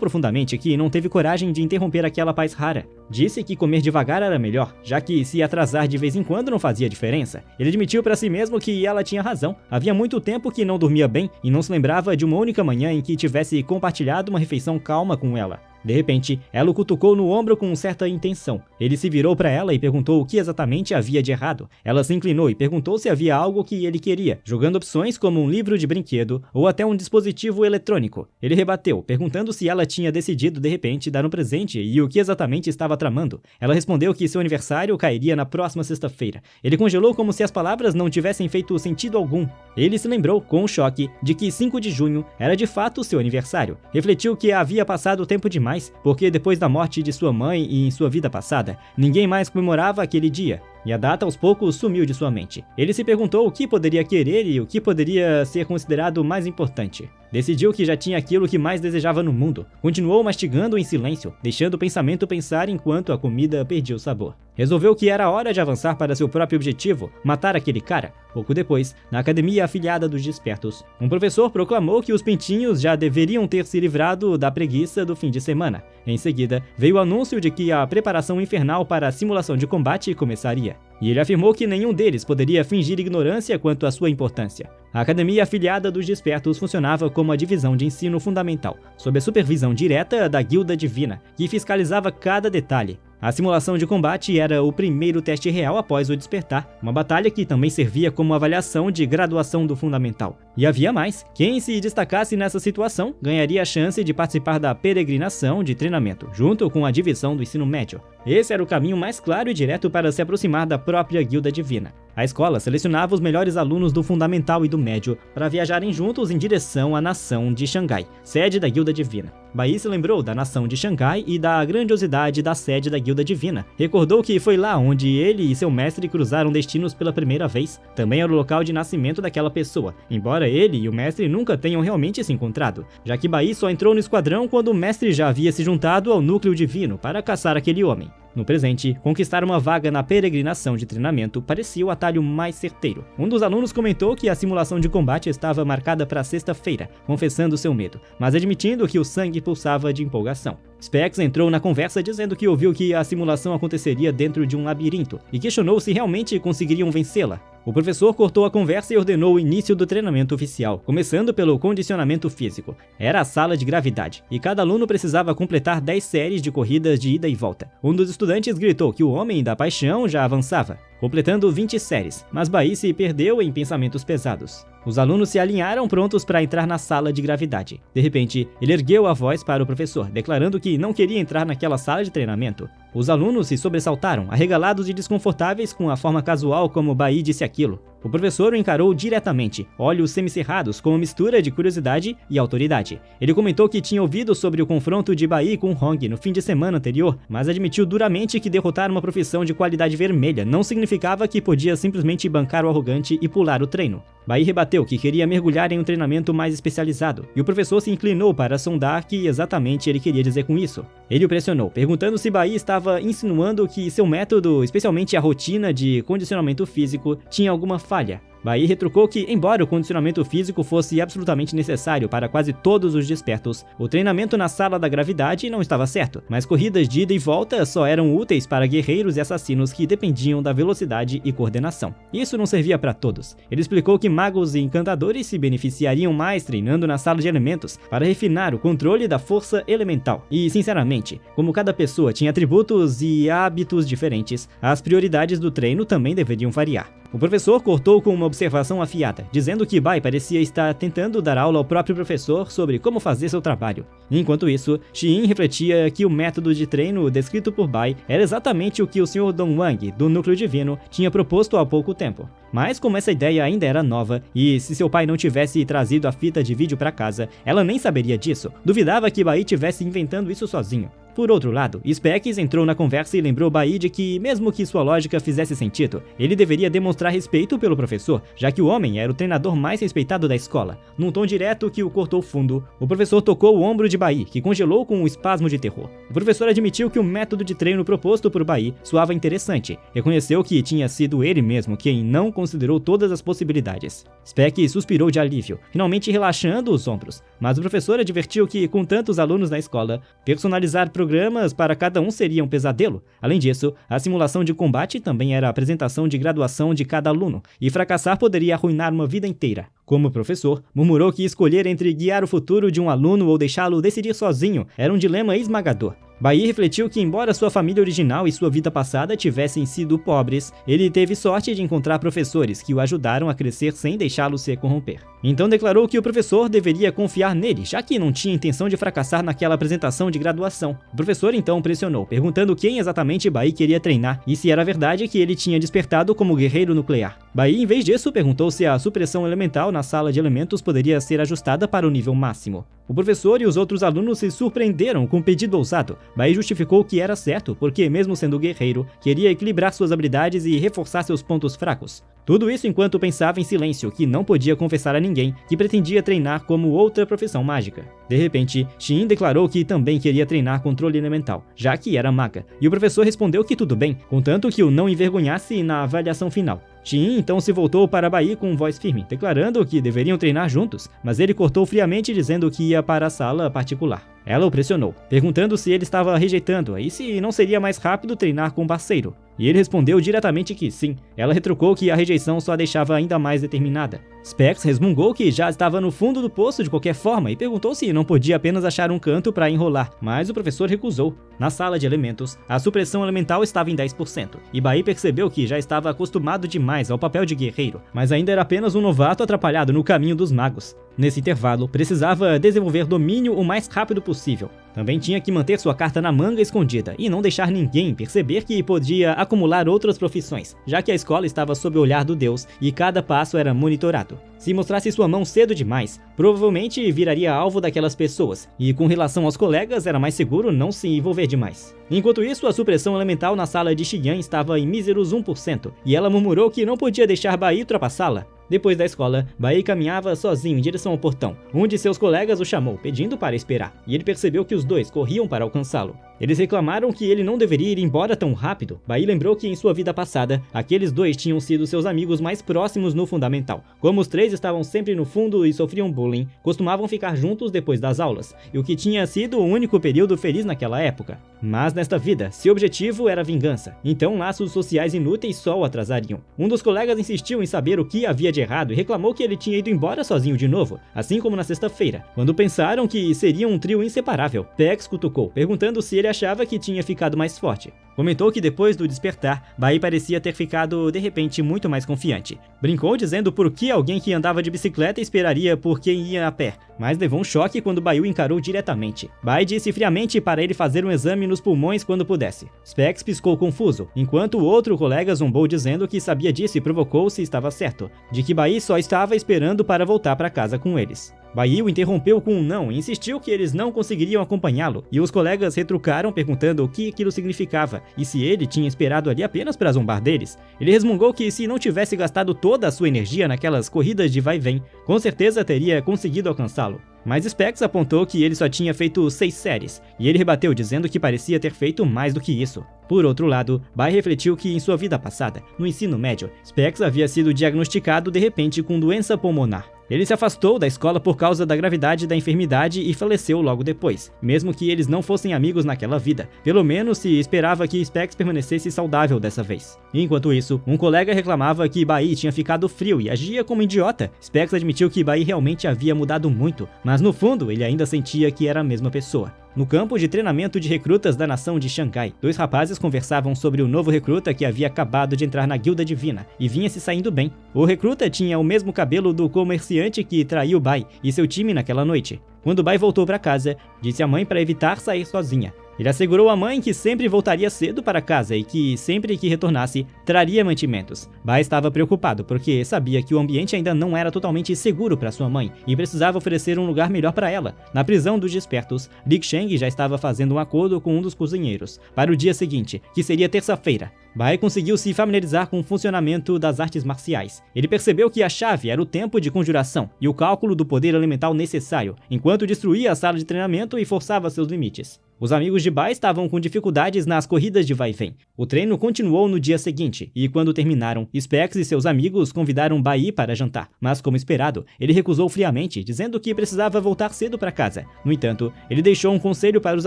profundamente que não teve coragem de interromper aquela paz rara. Disse que comer devagar era melhor, já que se atrasar de vez em quando não fazia diferença. Ele admitiu para si mesmo que ela tinha razão. Havia muito tempo que não dormia bem e não se lembrava de uma única manhã em que tivesse compartilhado uma refeição calma com ela. De repente, ela o cutucou no ombro com certa intenção. Ele se virou para ela e perguntou o que exatamente havia de errado. Ela se inclinou e perguntou se havia algo que ele queria, jogando opções como um livro de brinquedo ou até um dispositivo eletrônico. Ele rebateu, perguntando se ela tinha decidido de repente dar um presente e o que exatamente estava tramando. Ela respondeu que seu aniversário cairia na próxima sexta-feira. Ele congelou como se as palavras não tivessem feito sentido algum. Ele se lembrou, com um choque, de que 5 de junho era de fato seu aniversário. Refletiu que havia passado tempo demais, porque depois da morte de sua mãe e em sua vida passada, ninguém mais comemorava aquele dia. E a data aos poucos sumiu de sua mente. Ele se perguntou o que poderia querer e o que poderia ser considerado mais importante. Decidiu que já tinha aquilo que mais desejava no mundo. Continuou mastigando em silêncio, deixando o pensamento pensar enquanto a comida perdia o sabor. Resolveu que era hora de avançar para seu próprio objetivo, matar aquele cara. Pouco depois, na academia afiliada dos Despertos, um professor proclamou que os pintinhos já deveriam ter se livrado da preguiça do fim de semana. Em seguida, veio o anúncio de que a preparação infernal para a simulação de combate começaria. E ele afirmou que nenhum deles poderia fingir ignorância quanto à sua importância. A academia afiliada dos Despertos funcionava como a divisão de ensino fundamental, sob a supervisão direta da Guilda Divina, que fiscalizava cada detalhe. A simulação de combate era o primeiro teste real após o despertar, uma batalha que também servia como avaliação de graduação do fundamental. E havia mais, quem se destacasse nessa situação ganharia a chance de participar da peregrinação de treinamento, junto com a divisão do ensino médio. Esse era o caminho mais claro e direto para se aproximar da própria Guilda Divina. A escola selecionava os melhores alunos do fundamental e do médio para viajarem juntos em direção à nação de Xangai, sede da Guilda Divina. Bai se lembrou da nação de Xangai e da grandiosidade da sede da Guilda Divina. Recordou que foi lá onde ele e seu mestre cruzaram destinos pela primeira vez. Também era o local de nascimento daquela pessoa, embora ele e o mestre nunca tenham realmente se encontrado, já que Bai só entrou no esquadrão quando o mestre já havia se juntado ao núcleo divino para caçar aquele homem. No presente, conquistar uma vaga na peregrinação de treinamento parecia o atalho mais certeiro. Um dos alunos comentou que a simulação de combate estava marcada para sexta-feira, confessando seu medo, mas admitindo que o sangue pulsava de empolgação. Specs entrou na conversa dizendo que ouviu que a simulação aconteceria dentro de um labirinto e questionou se realmente conseguiriam vencê-la. O professor cortou a conversa e ordenou o início do treinamento oficial, começando pelo condicionamento físico. Era a sala de gravidade, e cada aluno precisava completar 10 séries de corridas de ida e volta. Um dos estudantes gritou que o homem da paixão já avançava, completando 20 séries, mas Bai se perdeu em pensamentos pesados. Os alunos se alinharam prontos para entrar na sala de gravidade. De repente, ele ergueu a voz para o professor, declarando que não queria entrar naquela sala de treinamento. Os alunos se sobressaltaram, arregalados e desconfortáveis com a forma casual como Bai disse aquilo. O professor o encarou diretamente, olhos semicerrados com uma mistura de curiosidade e autoridade. Ele comentou que tinha ouvido sobre o confronto de Bai com Hong no fim de semana anterior, mas admitiu duramente que derrotar uma profissão de qualidade vermelha não significava que podia simplesmente bancar o arrogante e pular o treino. Bai rebateu que queria mergulhar em um treinamento mais especializado, e o professor se inclinou para sondar o que exatamente ele queria dizer com isso. Ele o pressionou, perguntando se Bai estava insinuando que seu método, especialmente a rotina de condicionamento físico, tinha alguma falha. Bai retrucou que, embora o condicionamento físico fosse absolutamente necessário para quase todos os despertos, o treinamento na sala da gravidade não estava certo, mas corridas de ida e volta só eram úteis para guerreiros e assassinos que dependiam da velocidade e coordenação. Isso não servia para todos. Ele explicou que magos e encantadores se beneficiariam mais treinando na sala de elementos para refinar o controle da força elemental. E, sinceramente, como cada pessoa tinha atributos e hábitos diferentes, as prioridades do treino também deveriam variar. O professor cortou com uma observação afiada, dizendo que Bai parecia estar tentando dar aula ao próprio professor sobre como fazer seu trabalho. Enquanto isso, Xiin refletia que o método de treino descrito por Bai era exatamente o que o Sr. Dong Wang, do Núcleo Divino, tinha proposto há pouco tempo. Mas como essa ideia ainda era nova, e se seu pai não tivesse trazido a fita de vídeo para casa, ela nem saberia disso. Duvidava que Bai tivesse inventando isso sozinho. Por outro lado, Specs entrou na conversa e lembrou Bai de que, mesmo que sua lógica fizesse sentido, ele deveria demonstrar respeito pelo professor, já que o homem era o treinador mais respeitado da escola. Num tom direto que o cortou fundo, o professor tocou o ombro de Bai, que congelou com um espasmo de terror. O professor admitiu que o método de treino proposto por Bai soava interessante, reconheceu que tinha sido ele mesmo quem não considerou todas as possibilidades. Specs suspirou de alívio, finalmente relaxando os ombros, mas o professor advertiu que, com tantos alunos na escola, personalizar programas para cada um seria um pesadelo. Além disso, a simulação de combate também era a apresentação de graduação de cada aluno, e fracassar poderia arruinar uma vida inteira. Como professor, murmurou que escolher entre guiar o futuro de um aluno ou deixá-lo decidir sozinho era um dilema esmagador. Bai refletiu que, embora sua família original e sua vida passada tivessem sido pobres, ele teve sorte de encontrar professores que o ajudaram a crescer sem deixá-lo se corromper. Então declarou que o professor deveria confiar nele, já que não tinha intenção de fracassar naquela apresentação de graduação. O professor então pressionou, perguntando quem exatamente Bai queria treinar e se era verdade que ele tinha despertado como guerreiro nuclear. Bai, em vez disso, perguntou se a supressão elemental na sala de elementos poderia ser ajustada para o nível máximo. O professor e os outros alunos se surpreenderam com o pedido ousado. Bai justificou que era certo, porque mesmo sendo guerreiro, queria equilibrar suas habilidades e reforçar seus pontos fracos. Tudo isso enquanto pensava em silêncio que não podia confessar a ninguém que pretendia treinar como outra profissão mágica. De repente, Xiin declarou que também queria treinar controle elemental, já que era maga, e o professor respondeu que tudo bem, contanto que o não envergonhasse na avaliação final. Xiin então se voltou para Bai com voz firme, declarando que deveriam treinar juntos, mas ele cortou friamente dizendo que ia para a sala particular. Ela o pressionou, perguntando se ele estava rejeitando-a e se não seria mais rápido treinar com um parceiro. E ele respondeu diretamente que sim. Ela retrucou que a rejeição só a deixava ainda mais determinada. Specs resmungou que já estava no fundo do poço de qualquer forma e perguntou se não podia apenas achar um canto para enrolar, mas o professor recusou. Na sala de elementos, a supressão elemental estava em 10%, e Bai percebeu que já estava acostumado demais ao papel de guerreiro, mas ainda era apenas um novato atrapalhado no caminho dos magos. Nesse intervalo, precisava desenvolver domínio o mais rápido possível. Também tinha que manter sua carta na manga escondida e não deixar ninguém perceber que podia acumular outras profissões, já que a escola estava sob o olhar do deus e cada passo era monitorado. Se mostrasse sua mão cedo demais, provavelmente viraria alvo daquelas pessoas, e com relação aos colegas era mais seguro não se envolver demais. Enquanto isso, a supressão elemental na sala de Xiyan estava em míseros 1%, e ela murmurou que não podia deixar Bai ultrapassá-la. Depois da escola, Bai caminhava sozinho em direção ao portão. Um de seus colegas o chamou, pedindo para esperar, e ele percebeu que os dois corriam para alcançá-lo. Eles reclamaram que ele não deveria ir embora tão rápido. Bai lembrou que em sua vida passada, aqueles dois tinham sido seus amigos mais próximos no fundamental. Como os três estavam sempre no fundo e sofriam bullying, costumavam ficar juntos depois das aulas, e o que tinha sido o único período feliz naquela época. Mas nesta vida, seu objetivo era vingança, então laços sociais inúteis só o atrasariam. Um dos colegas insistiu em saber o que havia de errado e reclamou que ele tinha ido embora sozinho de novo, assim como na sexta-feira, quando pensaram que seria um trio inseparável. Specs cutucou, perguntando se ele achava que tinha ficado mais forte. Comentou que depois do despertar, Bai parecia ter ficado, de repente, muito mais confiante. Brincou dizendo por que alguém que andava de bicicleta esperaria por quem ia a pé, mas levou um choque quando Bai o encarou diretamente. Bai disse friamente para ele fazer um exame nos pulmões quando pudesse. Specs piscou confuso, enquanto o outro colega zombou dizendo que sabia disso e provocou se estava certo, de que Bai só estava esperando para voltar para casa com eles. Bai o interrompeu com um não e insistiu que eles não conseguiriam acompanhá-lo, e os colegas retrucaram perguntando o que aquilo significava e se ele tinha esperado ali apenas para zombar deles. Ele resmungou que se não tivesse gastado toda a sua energia naquelas corridas de vai e vem, com certeza teria conseguido alcançá-lo. Mas Specs apontou que ele só tinha feito 6 séries, e ele rebateu dizendo que parecia ter feito mais do que isso. Por outro lado, Bai refletiu que em sua vida passada, no ensino médio, Specs havia sido diagnosticado de repente com doença pulmonar. Ele se afastou da escola por causa da gravidade da enfermidade e faleceu logo depois, mesmo que eles não fossem amigos naquela vida. Pelo menos se esperava que Specs permanecesse saudável dessa vez. Enquanto isso, um colega reclamava que Bai tinha ficado frio e agia como idiota. Specs admitiu que Bai realmente havia mudado muito, mas no fundo ele ainda sentia que era a mesma pessoa. No campo de treinamento de recrutas da nação de Xangai, dois rapazes conversavam sobre o novo recruta que havia acabado de entrar na Guilda Divina e vinha se saindo bem. O recruta tinha o mesmo cabelo do comerciante que traiu Bai e seu time naquela noite. Quando Bai voltou para casa, disse à mãe para evitar sair sozinha. Ele assegurou à mãe que sempre voltaria cedo para casa e que, sempre que retornasse, traria mantimentos. Bai estava preocupado porque sabia que o ambiente ainda não era totalmente seguro para sua mãe e precisava oferecer um lugar melhor para ela. Na prisão dos despertos, Li Sheng já estava fazendo um acordo com um dos cozinheiros para o dia seguinte, que seria terça-feira. Bai conseguiu se familiarizar com o funcionamento das artes marciais. Ele percebeu que a chave era o tempo de conjuração e o cálculo do poder elemental necessário, enquanto destruía a sala de treinamento e forçava seus limites. Os amigos de Bai estavam com dificuldades nas corridas de vai e vem. O treino continuou no dia seguinte, e quando terminaram, Specs e seus amigos convidaram Bai para jantar, mas como esperado, ele recusou friamente, dizendo que precisava voltar cedo para casa. No entanto, ele deixou um conselho para os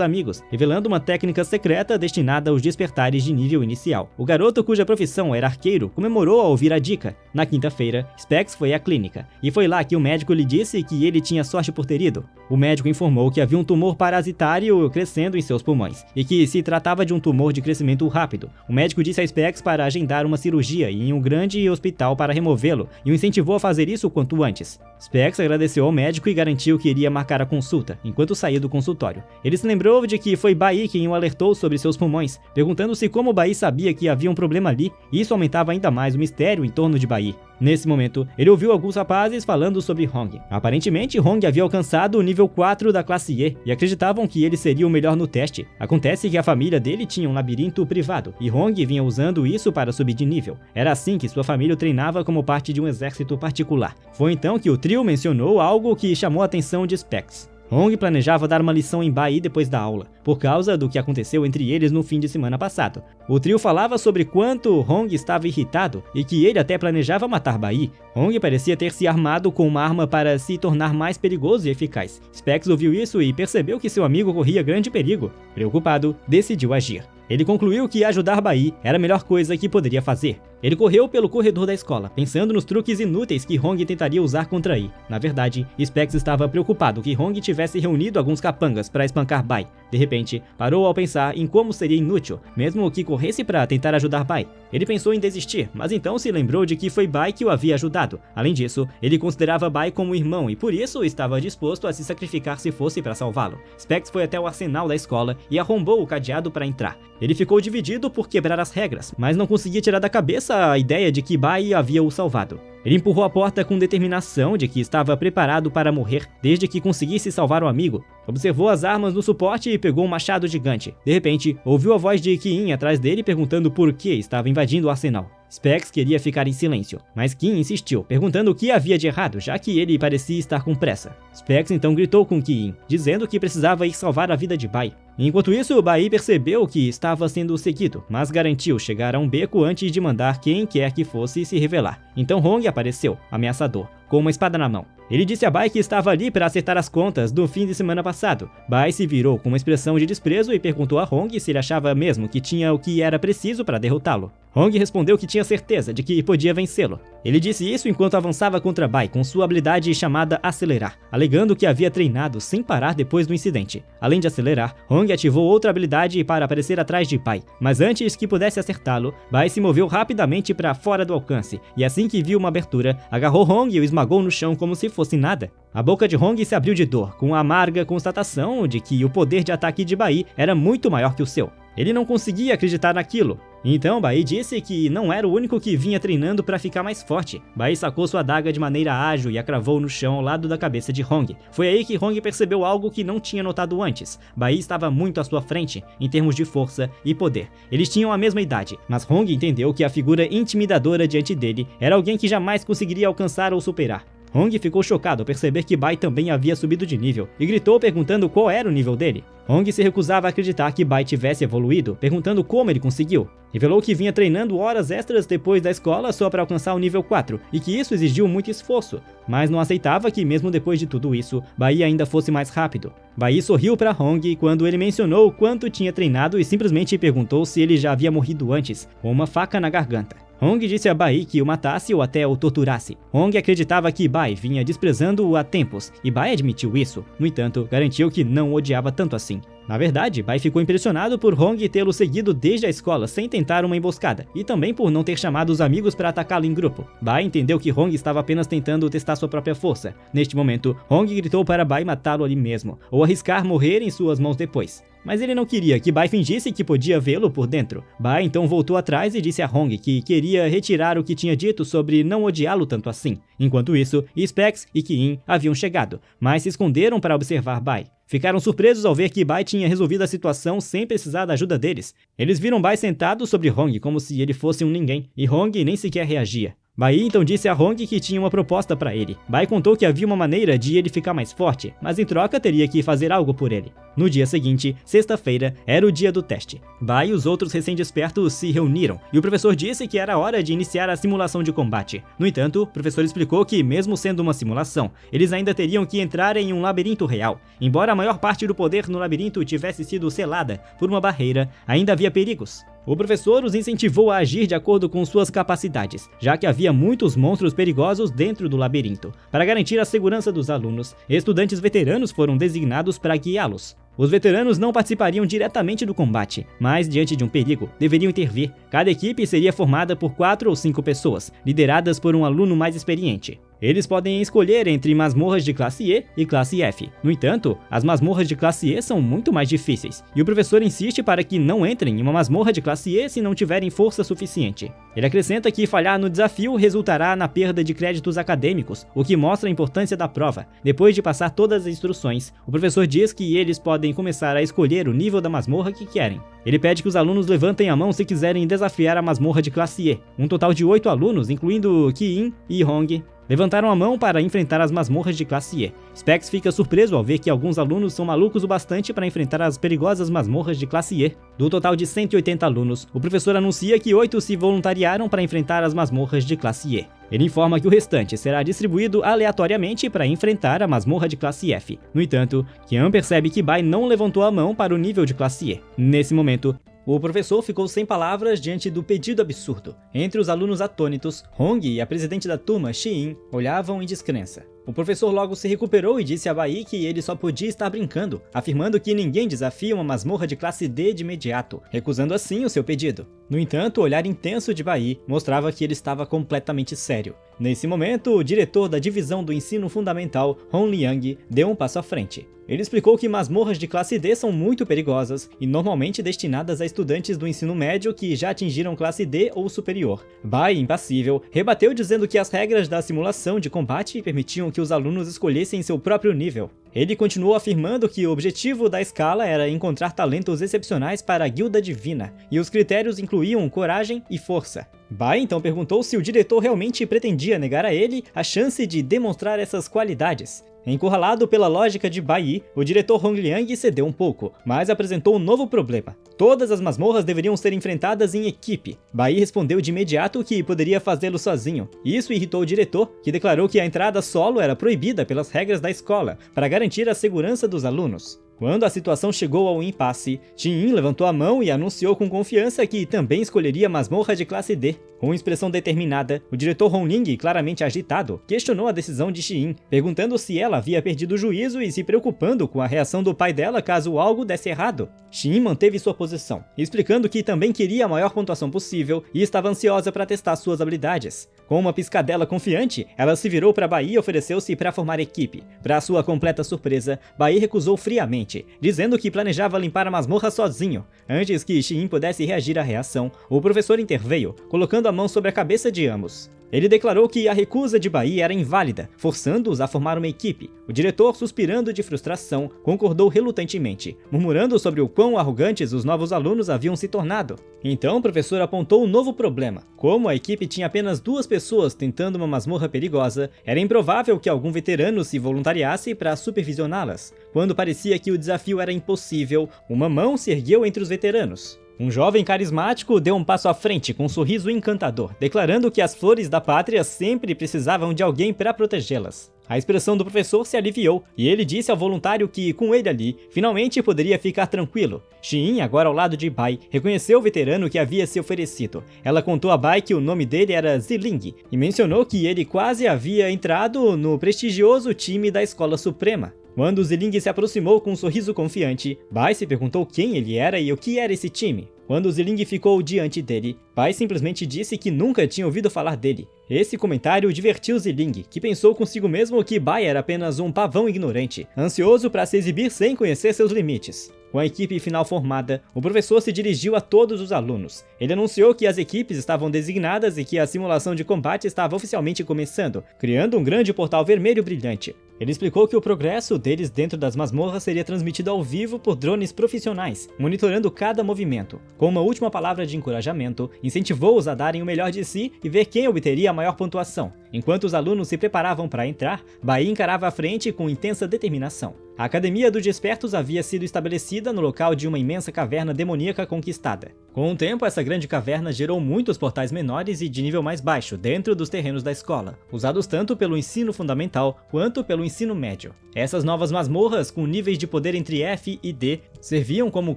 amigos, revelando uma técnica secreta destinada aos despertares de nível inicial. O garoto, cuja profissão era arqueiro, comemorou ao ouvir a dica. Na quinta-feira, Specs foi à clínica, e foi lá que o médico lhe disse que ele tinha sorte por ter ido. O médico informou que havia um tumor parasitário crescendo em seus pulmões, e que se tratava de um tumor de crescimento rápido. O médico disse a Specs para agendar uma cirurgia em um grande hospital para removê-lo, e o incentivou a fazer isso o quanto antes. Specs agradeceu ao médico e garantiu que iria marcar a consulta, enquanto saía do consultório. Ele se lembrou de que foi Bai quem o alertou sobre seus pulmões, perguntando-se como Bai sabia que havia um problema ali, e isso aumentava ainda mais o mistério em torno de Bai. Nesse momento, ele ouviu alguns rapazes falando sobre Hong. Aparentemente, Hong havia alcançado o nível 4 da classe E e acreditavam que ele seria o melhor no teste. Acontece que a família dele tinha um labirinto privado e Hong vinha usando isso para subir de nível. Era assim que sua família o treinava como parte de um exército particular. Foi então que o trio mencionou algo que chamou a atenção de Specs. Hong planejava dar uma lição em Bai depois da aula, por causa do que aconteceu entre eles no fim de semana passado. O trio falava sobre quanto Hong estava irritado e que ele até planejava matar Bai. Hong parecia ter se armado com uma arma para se tornar mais perigoso e eficaz. Specs ouviu isso e percebeu que seu amigo corria grande perigo. Preocupado, decidiu agir. Ele concluiu que ajudar Bai era a melhor coisa que poderia fazer. Ele correu pelo corredor da escola, pensando nos truques inúteis que Hong tentaria usar contra Yi. Na verdade, Specs estava preocupado que Hong tivesse reunido alguns capangas para espancar Bai. De repente, parou ao pensar em como seria inútil, mesmo que corresse para tentar ajudar Bai. Ele pensou em desistir, mas então se lembrou de que foi Bai que o havia ajudado. Além disso, ele considerava Bai como irmão e por isso estava disposto a se sacrificar se fosse para salvá-lo. Specs foi até o arsenal da escola e arrombou o cadeado para entrar. Ele ficou dividido por quebrar as regras, mas não conseguia tirar da cabeça a ideia de que Bai havia o salvado. Ele empurrou a porta com determinação de que estava preparado para morrer desde que conseguisse salvar o amigo. Observou as armas no suporte e pegou um machado gigante. De repente, ouviu a voz de Kiin atrás dele perguntando por que estava invadindo o arsenal. Specs queria ficar em silêncio, mas Kiin insistiu, perguntando o que havia de errado, já que ele parecia estar com pressa. Specs então gritou com Kiin, dizendo que precisava ir salvar a vida de Bai. Enquanto isso, Bai percebeu que estava sendo seguido, mas garantiu chegar a um beco antes de mandar quem quer que fosse se revelar. Então Hong apareceu, ameaçador, com uma espada na mão. Ele disse a Bai que estava ali para acertar as contas do fim de semana passado. Bai se virou com uma expressão de desprezo e perguntou a Hong se ele achava mesmo que tinha o que era preciso para derrotá-lo. Hong respondeu que tinha certeza de que podia vencê-lo. Ele disse isso enquanto avançava contra Bai com sua habilidade chamada Acelerar, alegando que havia treinado sem parar depois do incidente. Além de acelerar, Hong ativou outra habilidade para aparecer atrás de Bai, mas antes que pudesse acertá-lo, Bai se moveu rapidamente para fora do alcance, e assim que viu uma abertura, agarrou Hong e o esmagou no chão como se fosse nada. A boca de Hong se abriu de dor, com a amarga constatação de que o poder de ataque de Bai era muito maior que o seu. Ele não conseguia acreditar naquilo. Então Bai disse que não era o único que vinha treinando para ficar mais forte. Bai sacou sua adaga de maneira ágil e a cravou no chão ao lado da cabeça de Hong. Foi aí que Hong percebeu algo que não tinha notado antes. Bai estava muito à sua frente, em termos de força e poder. Eles tinham a mesma idade, mas Hong entendeu que a figura intimidadora diante dele era alguém que jamais conseguiria alcançar ou superar. Hong ficou chocado ao perceber que Bai também havia subido de nível, e gritou perguntando qual era o nível dele. Hong se recusava a acreditar que Bai tivesse evoluído, perguntando como ele conseguiu. Revelou que vinha treinando horas extras depois da escola só para alcançar o nível 4, e que isso exigiu muito esforço, mas não aceitava que mesmo depois de tudo isso, Bai ainda fosse mais rápido. Bai sorriu para Hong quando ele mencionou o quanto tinha treinado e simplesmente perguntou se ele já havia morrido antes, com uma faca na garganta. Hong disse a Bai que o matasse ou até o torturasse. Hong acreditava que Bai vinha desprezando-o há tempos, e Bai admitiu isso. No entanto, garantiu que não o odiava tanto assim. Na verdade, Bai ficou impressionado por Hong tê-lo seguido desde a escola sem tentar uma emboscada, e também por não ter chamado os amigos para atacá-lo em grupo. Bai entendeu que Hong estava apenas tentando testar sua própria força. Neste momento, Hong gritou para Bai matá-lo ali mesmo, ou arriscar morrer em suas mãos depois. Mas ele não queria que Bai fingisse que podia vê-lo por dentro. Bai então voltou atrás e disse a Hong que queria retirar o que tinha dito sobre não odiá-lo tanto assim. Enquanto isso, Specs e Ki-in haviam chegado, mas se esconderam para observar Bai. Ficaram surpresos ao ver que Bai tinha resolvido a situação sem precisar da ajuda deles. Eles viram Bai sentado sobre Hong como se ele fosse um ninguém, e Hong nem sequer reagia. Bai então disse a Hong que tinha uma proposta para ele. Bai contou que havia uma maneira de ele ficar mais forte, mas em troca teria que fazer algo por ele. No dia seguinte, sexta-feira, era o dia do teste. Bai e os outros recém-despertos se reuniram, e o professor disse que era hora de iniciar a simulação de combate. No entanto, o professor explicou que, mesmo sendo uma simulação, eles ainda teriam que entrar em um labirinto real. Embora a maior parte do poder no labirinto tivesse sido selada por uma barreira, ainda havia perigos. O professor os incentivou a agir de acordo com suas capacidades, já que havia muitos monstros perigosos dentro do labirinto. Para garantir a segurança dos alunos, estudantes veteranos foram designados para guiá-los. Os veteranos não participariam diretamente do combate, mas diante de um perigo, deveriam intervir. Cada equipe seria formada por 4 ou 5 pessoas, lideradas por um aluno mais experiente. Eles podem escolher entre masmorras de classe E e classe F. No entanto, as masmorras de classe E são muito mais difíceis, e o professor insiste para que não entrem em uma masmorra de classe E se não tiverem força suficiente. Ele acrescenta que falhar no desafio resultará na perda de créditos acadêmicos, o que mostra a importância da prova. Depois de passar todas as instruções, o professor diz que eles podem começar a escolher o nível da masmorra que querem. Ele pede que os alunos levantem a mão se quiserem desafiar a masmorra de classe E. Um total de 8 alunos, incluindo Ki-in e Hong, levantaram a mão para enfrentar as masmorras de classe E. Specs fica surpreso ao ver que alguns alunos são malucos o bastante para enfrentar as perigosas masmorras de classe E. Do total de 180 alunos, o professor anuncia que 8 se voluntariaram para enfrentar as masmorras de classe E. Ele informa que o restante será distribuído aleatoriamente para enfrentar a masmorra de classe F. No entanto, Qian percebe que Bai não levantou a mão para o nível de classe E. Nesse momento, o professor ficou sem palavras diante do pedido absurdo. Entre os alunos atônitos, Hong e a presidente da turma, Shi-in, olhavam em descrença. O professor logo se recuperou e disse a Bai que ele só podia estar brincando, afirmando que ninguém desafia uma masmorra de classe D de imediato, recusando assim o seu pedido. No entanto, o olhar intenso de Bai mostrava que ele estava completamente sério. Nesse momento, o diretor da divisão do ensino fundamental, Hong Liang, deu um passo à frente. Ele explicou que masmorras de classe D são muito perigosas e normalmente destinadas a estudantes do ensino médio que já atingiram classe D ou superior. Bai, impassível, rebateu dizendo que as regras da simulação de combate permitiam que os alunos escolhessem seu próprio nível. Ele continuou afirmando que o objetivo da escala era encontrar talentos excepcionais para a Guilda Divina, e os critérios incluíam coragem e força. Bai então perguntou se o diretor realmente pretendia negar a ele a chance de demonstrar essas qualidades. Encurralado pela lógica de Bai, o diretor Hong Liang cedeu um pouco, mas apresentou um novo problema. Todas as masmorras deveriam ser enfrentadas em equipe. Bai respondeu de imediato que poderia fazê-lo sozinho. Isso irritou o diretor, que declarou que a entrada solo era proibida pelas regras da escola, para garantir a segurança dos alunos. Quando a situação chegou ao impasse, Xin levantou a mão e anunciou com confiança que também escolheria a masmorra de classe D. Com expressão determinada, o diretor Hong Ling, claramente agitado, questionou a decisão de Xin, perguntando se ela havia perdido o juízo e se preocupando com a reação do pai dela caso algo desse errado. Xin manteve sua posição, explicando que também queria a maior pontuação possível e estava ansiosa para testar suas habilidades. Com uma piscadela confiante, ela se virou para Bai e ofereceu-se para formar equipe. Para sua completa surpresa, Bai recusou friamente, dizendo que planejava limpar a masmorra sozinho. Antes que Xin pudesse reagir à reação, o professor interveio, colocando a mão sobre a cabeça de ambos. Ele declarou que a recusa de Bai era inválida, forçando-os a formar uma equipe. O diretor, suspirando de frustração, concordou relutantemente, murmurando sobre o quão arrogantes os novos alunos haviam se tornado. Então o professor apontou um novo problema. Como a equipe tinha apenas 2 pessoas tentando uma masmorra perigosa, era improvável que algum veterano se voluntariasse para supervisioná-las. Quando parecia que o desafio era impossível, uma mão se ergueu entre os veteranos. Um jovem carismático deu um passo à frente com um sorriso encantador, declarando que as flores da pátria sempre precisavam de alguém para protegê-las. A expressão do professor se aliviou, e ele disse ao voluntário que, com ele ali, finalmente poderia ficar tranquilo. Xin, agora ao lado de Bai, reconheceu o veterano que havia se oferecido. Ela contou a Bai que o nome dele era Ziling, e mencionou que ele quase havia entrado no prestigioso time da Escola Suprema. Quando Ziling se aproximou com um sorriso confiante, Bai se perguntou quem ele era e o que era esse time. Quando Ziling ficou diante dele, Bai simplesmente disse que nunca tinha ouvido falar dele. Esse comentário divertiu Ziling, que pensou consigo mesmo que Bai era apenas um pavão ignorante, ansioso para se exibir sem conhecer seus limites. Com a equipe final formada, o professor se dirigiu a todos os alunos. Ele anunciou que as equipes estavam designadas e que a simulação de combate estava oficialmente começando, criando um grande portal vermelho brilhante. Ele explicou que o progresso deles dentro das masmorras seria transmitido ao vivo por drones profissionais, monitorando cada movimento. Com uma última palavra de encorajamento, incentivou-os a darem o melhor de si e ver quem obteria a maior pontuação. Enquanto os alunos se preparavam para entrar, Bai encarava a frente com intensa determinação. A Academia dos Despertos havia sido estabelecida no local de uma imensa caverna demoníaca conquistada. Com o tempo, essa grande caverna gerou muitos portais menores e de nível mais baixo dentro dos terrenos da escola, usados tanto pelo ensino fundamental quanto pelo ensino médio. Essas novas masmorras, com níveis de poder entre F e D, serviam como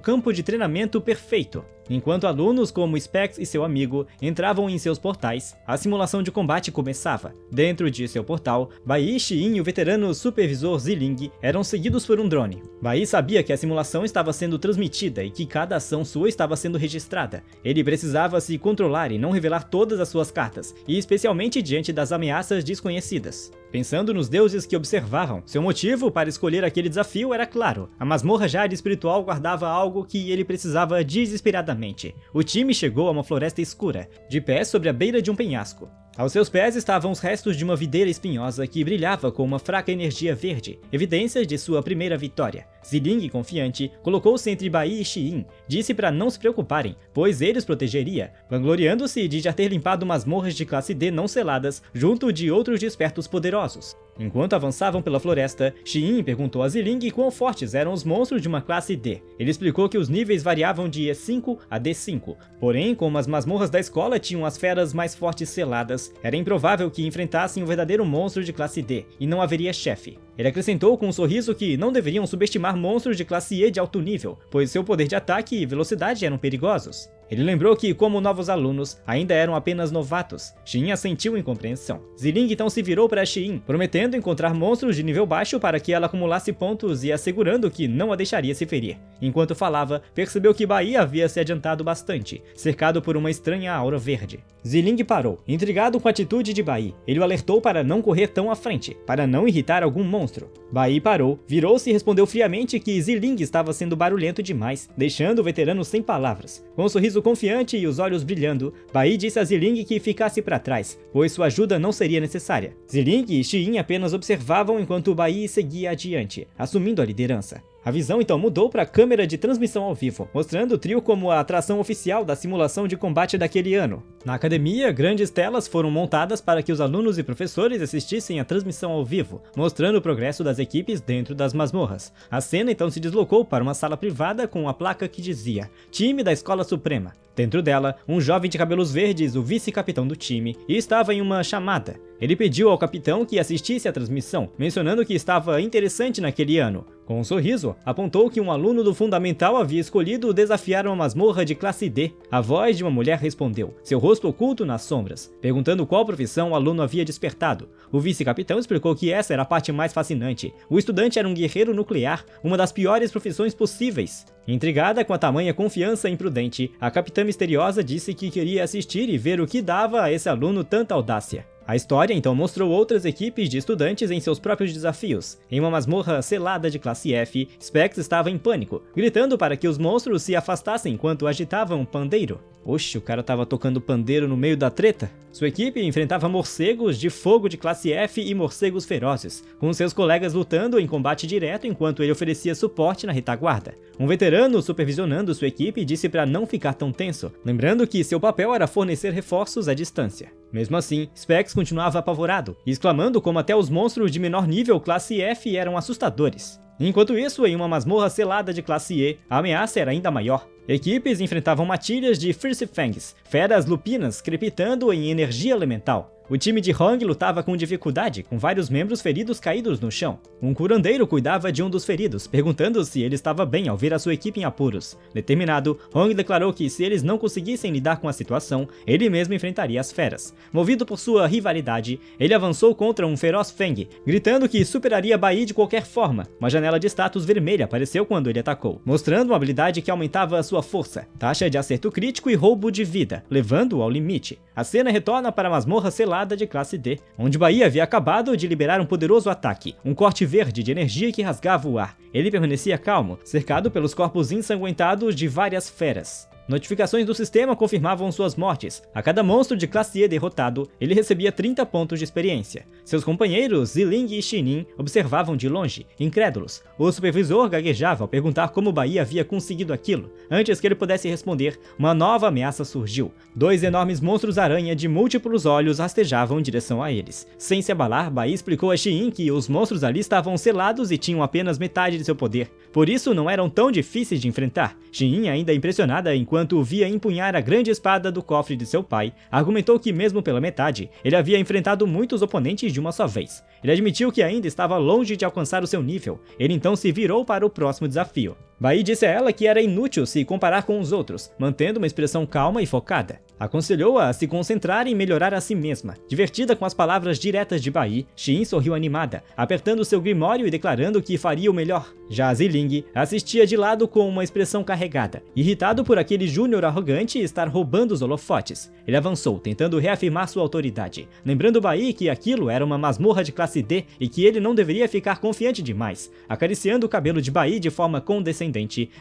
campo de treinamento perfeito. Enquanto alunos como Specs e seu amigo entravam em seus portais, a simulação de combate começava. Dentro de seu portal, Bai, Xin e o veterano supervisor Ziling eram seguidos por um drone. Bai sabia que a simulação estava sendo transmitida e que cada ação sua estava sendo registrada. Ele precisava se controlar e não revelar todas as suas cartas, e especialmente diante das ameaças desconhecidas. Pensando nos deuses que observavam, seu motivo para escolher aquele desafio era claro. A masmorra Jade espiritual guardava algo que ele precisava desesperadamente. O time chegou a uma floresta escura, de pé sobre a beira de um penhasco. Aos seus pés estavam os restos de uma videira espinhosa que brilhava com uma fraca energia verde, evidências de sua primeira vitória. Ziling, confiante, colocou-se entre Bai e Xin, disse para não se preocuparem, pois ele os protegeria, vangloriando-se de já ter limpado masmorras de classe D não seladas junto de outros despertos poderosos. Enquanto avançavam pela floresta, Xin perguntou a Ziling quão fortes eram os monstros de uma classe D. Ele explicou que os níveis variavam de E5 a D5, porém, como as masmorras da escola tinham as feras mais fortes seladas, era improvável que enfrentassem um verdadeiro monstro de classe D, e não haveria chefe. Ele acrescentou com um sorriso que não deveriam subestimar monstros de classe E de alto nível, pois seu poder de ataque e velocidade eram perigosos. Ele lembrou que, como novos alunos, ainda eram apenas novatos. Xin assentiu em compreensão. Ziling então se virou para Xin, prometendo encontrar monstros de nível baixo para que ela acumulasse pontos e assegurando que não a deixaria se ferir. Enquanto falava, percebeu que Bai havia se adiantado bastante, cercado por uma estranha aura verde. Ziling parou, intrigado com a atitude de Bai. Ele o alertou para não correr tão à frente, para não irritar algum monstro. Bai parou, virou-se e respondeu friamente que Ziling estava sendo barulhento demais, deixando o veterano sem palavras. Com um sorriso confiante e os olhos brilhando, Bai disse a Ziling que ficasse para trás, pois sua ajuda não seria necessária. Ziling e Xin apenas observavam enquanto Bai seguia adiante, assumindo a liderança. A visão então mudou para a câmera de transmissão ao vivo, mostrando o trio como a atração oficial da simulação de combate daquele ano. Na academia, grandes telas foram montadas para que os alunos e professores assistissem à transmissão ao vivo, mostrando o progresso das equipes dentro das masmorras. A cena então se deslocou para uma sala privada com uma placa que dizia "Time da Escola Suprema". Dentro dela, um jovem de cabelos verdes, o vice-capitão do time, estava em uma chamada. Ele pediu ao capitão que assistisse à transmissão, mencionando que estava interessante naquele ano. Com um sorriso, apontou que um aluno do Fundamental havia escolhido desafiar uma masmorra de classe D. A voz de uma mulher respondeu, seu rosto oculto nas sombras, perguntando qual profissão o aluno havia despertado. O vice-capitão explicou que essa era a parte mais fascinante. O estudante era um guerreiro nuclear, uma das piores profissões possíveis. Intrigada com a tamanha confiança imprudente, a capitã misteriosa disse que queria assistir e ver o que dava a esse aluno tanta audácia. A história então mostrou outras equipes de estudantes em seus próprios desafios. Em uma masmorra selada de classe F, Specs estava em pânico, gritando para que os monstros se afastassem enquanto agitavam um pandeiro. Oxe, o cara tava tocando pandeiro no meio da treta? Sua equipe enfrentava morcegos de fogo de classe F e morcegos ferozes, com seus colegas lutando em combate direto enquanto ele oferecia suporte na retaguarda. Um veterano supervisionando sua equipe disse para não ficar tão tenso, lembrando que seu papel era fornecer reforços à distância. Mesmo assim, Specs continuava apavorado, exclamando como até os monstros de menor nível classe F eram assustadores. Enquanto isso, em uma masmorra selada de classe E, a ameaça era ainda maior. Equipes enfrentavam matilhas de Fierce Fangs, feras lupinas crepitando em energia elemental. O time de Hong lutava com dificuldade, com vários membros feridos caídos no chão. Um curandeiro cuidava de um dos feridos, perguntando se ele estava bem ao ver a sua equipe em apuros. Determinado, Hong declarou que se eles não conseguissem lidar com a situação, ele mesmo enfrentaria as feras. Movido por sua rivalidade, ele avançou contra um feroz Fang, gritando que superaria Bai de qualquer forma. Uma janela de status vermelha apareceu quando ele atacou, mostrando uma habilidade que aumentava a sua força, taxa de acerto crítico e roubo de vida, levando-o ao limite. A cena retorna para a masmorra selada de classe D, onde Bai havia acabado de liberar um poderoso ataque, um corte verde de energia que rasgava o ar. Ele permanecia calmo, cercado pelos corpos ensanguentados de várias feras. Notificações do sistema confirmavam suas mortes. A cada monstro de classe E derrotado, ele recebia 30 pontos de experiência. Seus companheiros, Ziling e Shinin, observavam de longe, incrédulos. O supervisor gaguejava ao perguntar como Bai havia conseguido aquilo. Antes que ele pudesse responder, uma nova ameaça surgiu. 2 enormes monstros-aranha de múltiplos olhos rastejavam em direção a eles. Sem se abalar, Bai explicou a Xiin que os monstros ali estavam selados e tinham apenas metade de seu poder. Por isso, não eram tão difíceis de enfrentar. Xiin, ainda impressionada enquanto o via empunhar a grande espada do cofre de seu pai, argumentou que mesmo pela metade, ele havia enfrentado muitos oponentes de uma só vez. Ele admitiu que ainda estava longe de alcançar o seu nível. Ele então se virou para o próximo desafio. Bai disse a ela que era inútil se comparar com os outros, mantendo uma expressão calma e focada. Aconselhou-a a se concentrar em melhorar a si mesma. Divertida com as palavras diretas de Bai, Xiin sorriu animada, apertando seu grimório e declarando que faria o melhor. Já Ziling assistia de lado com uma expressão carregada, irritado por aquele júnior arrogante estar roubando os holofotes. Ele avançou, tentando reafirmar sua autoridade, lembrando Bai que aquilo era uma masmorra de classe D e que ele não deveria ficar confiante demais. Acariciando o cabelo de Bai de forma condescendente,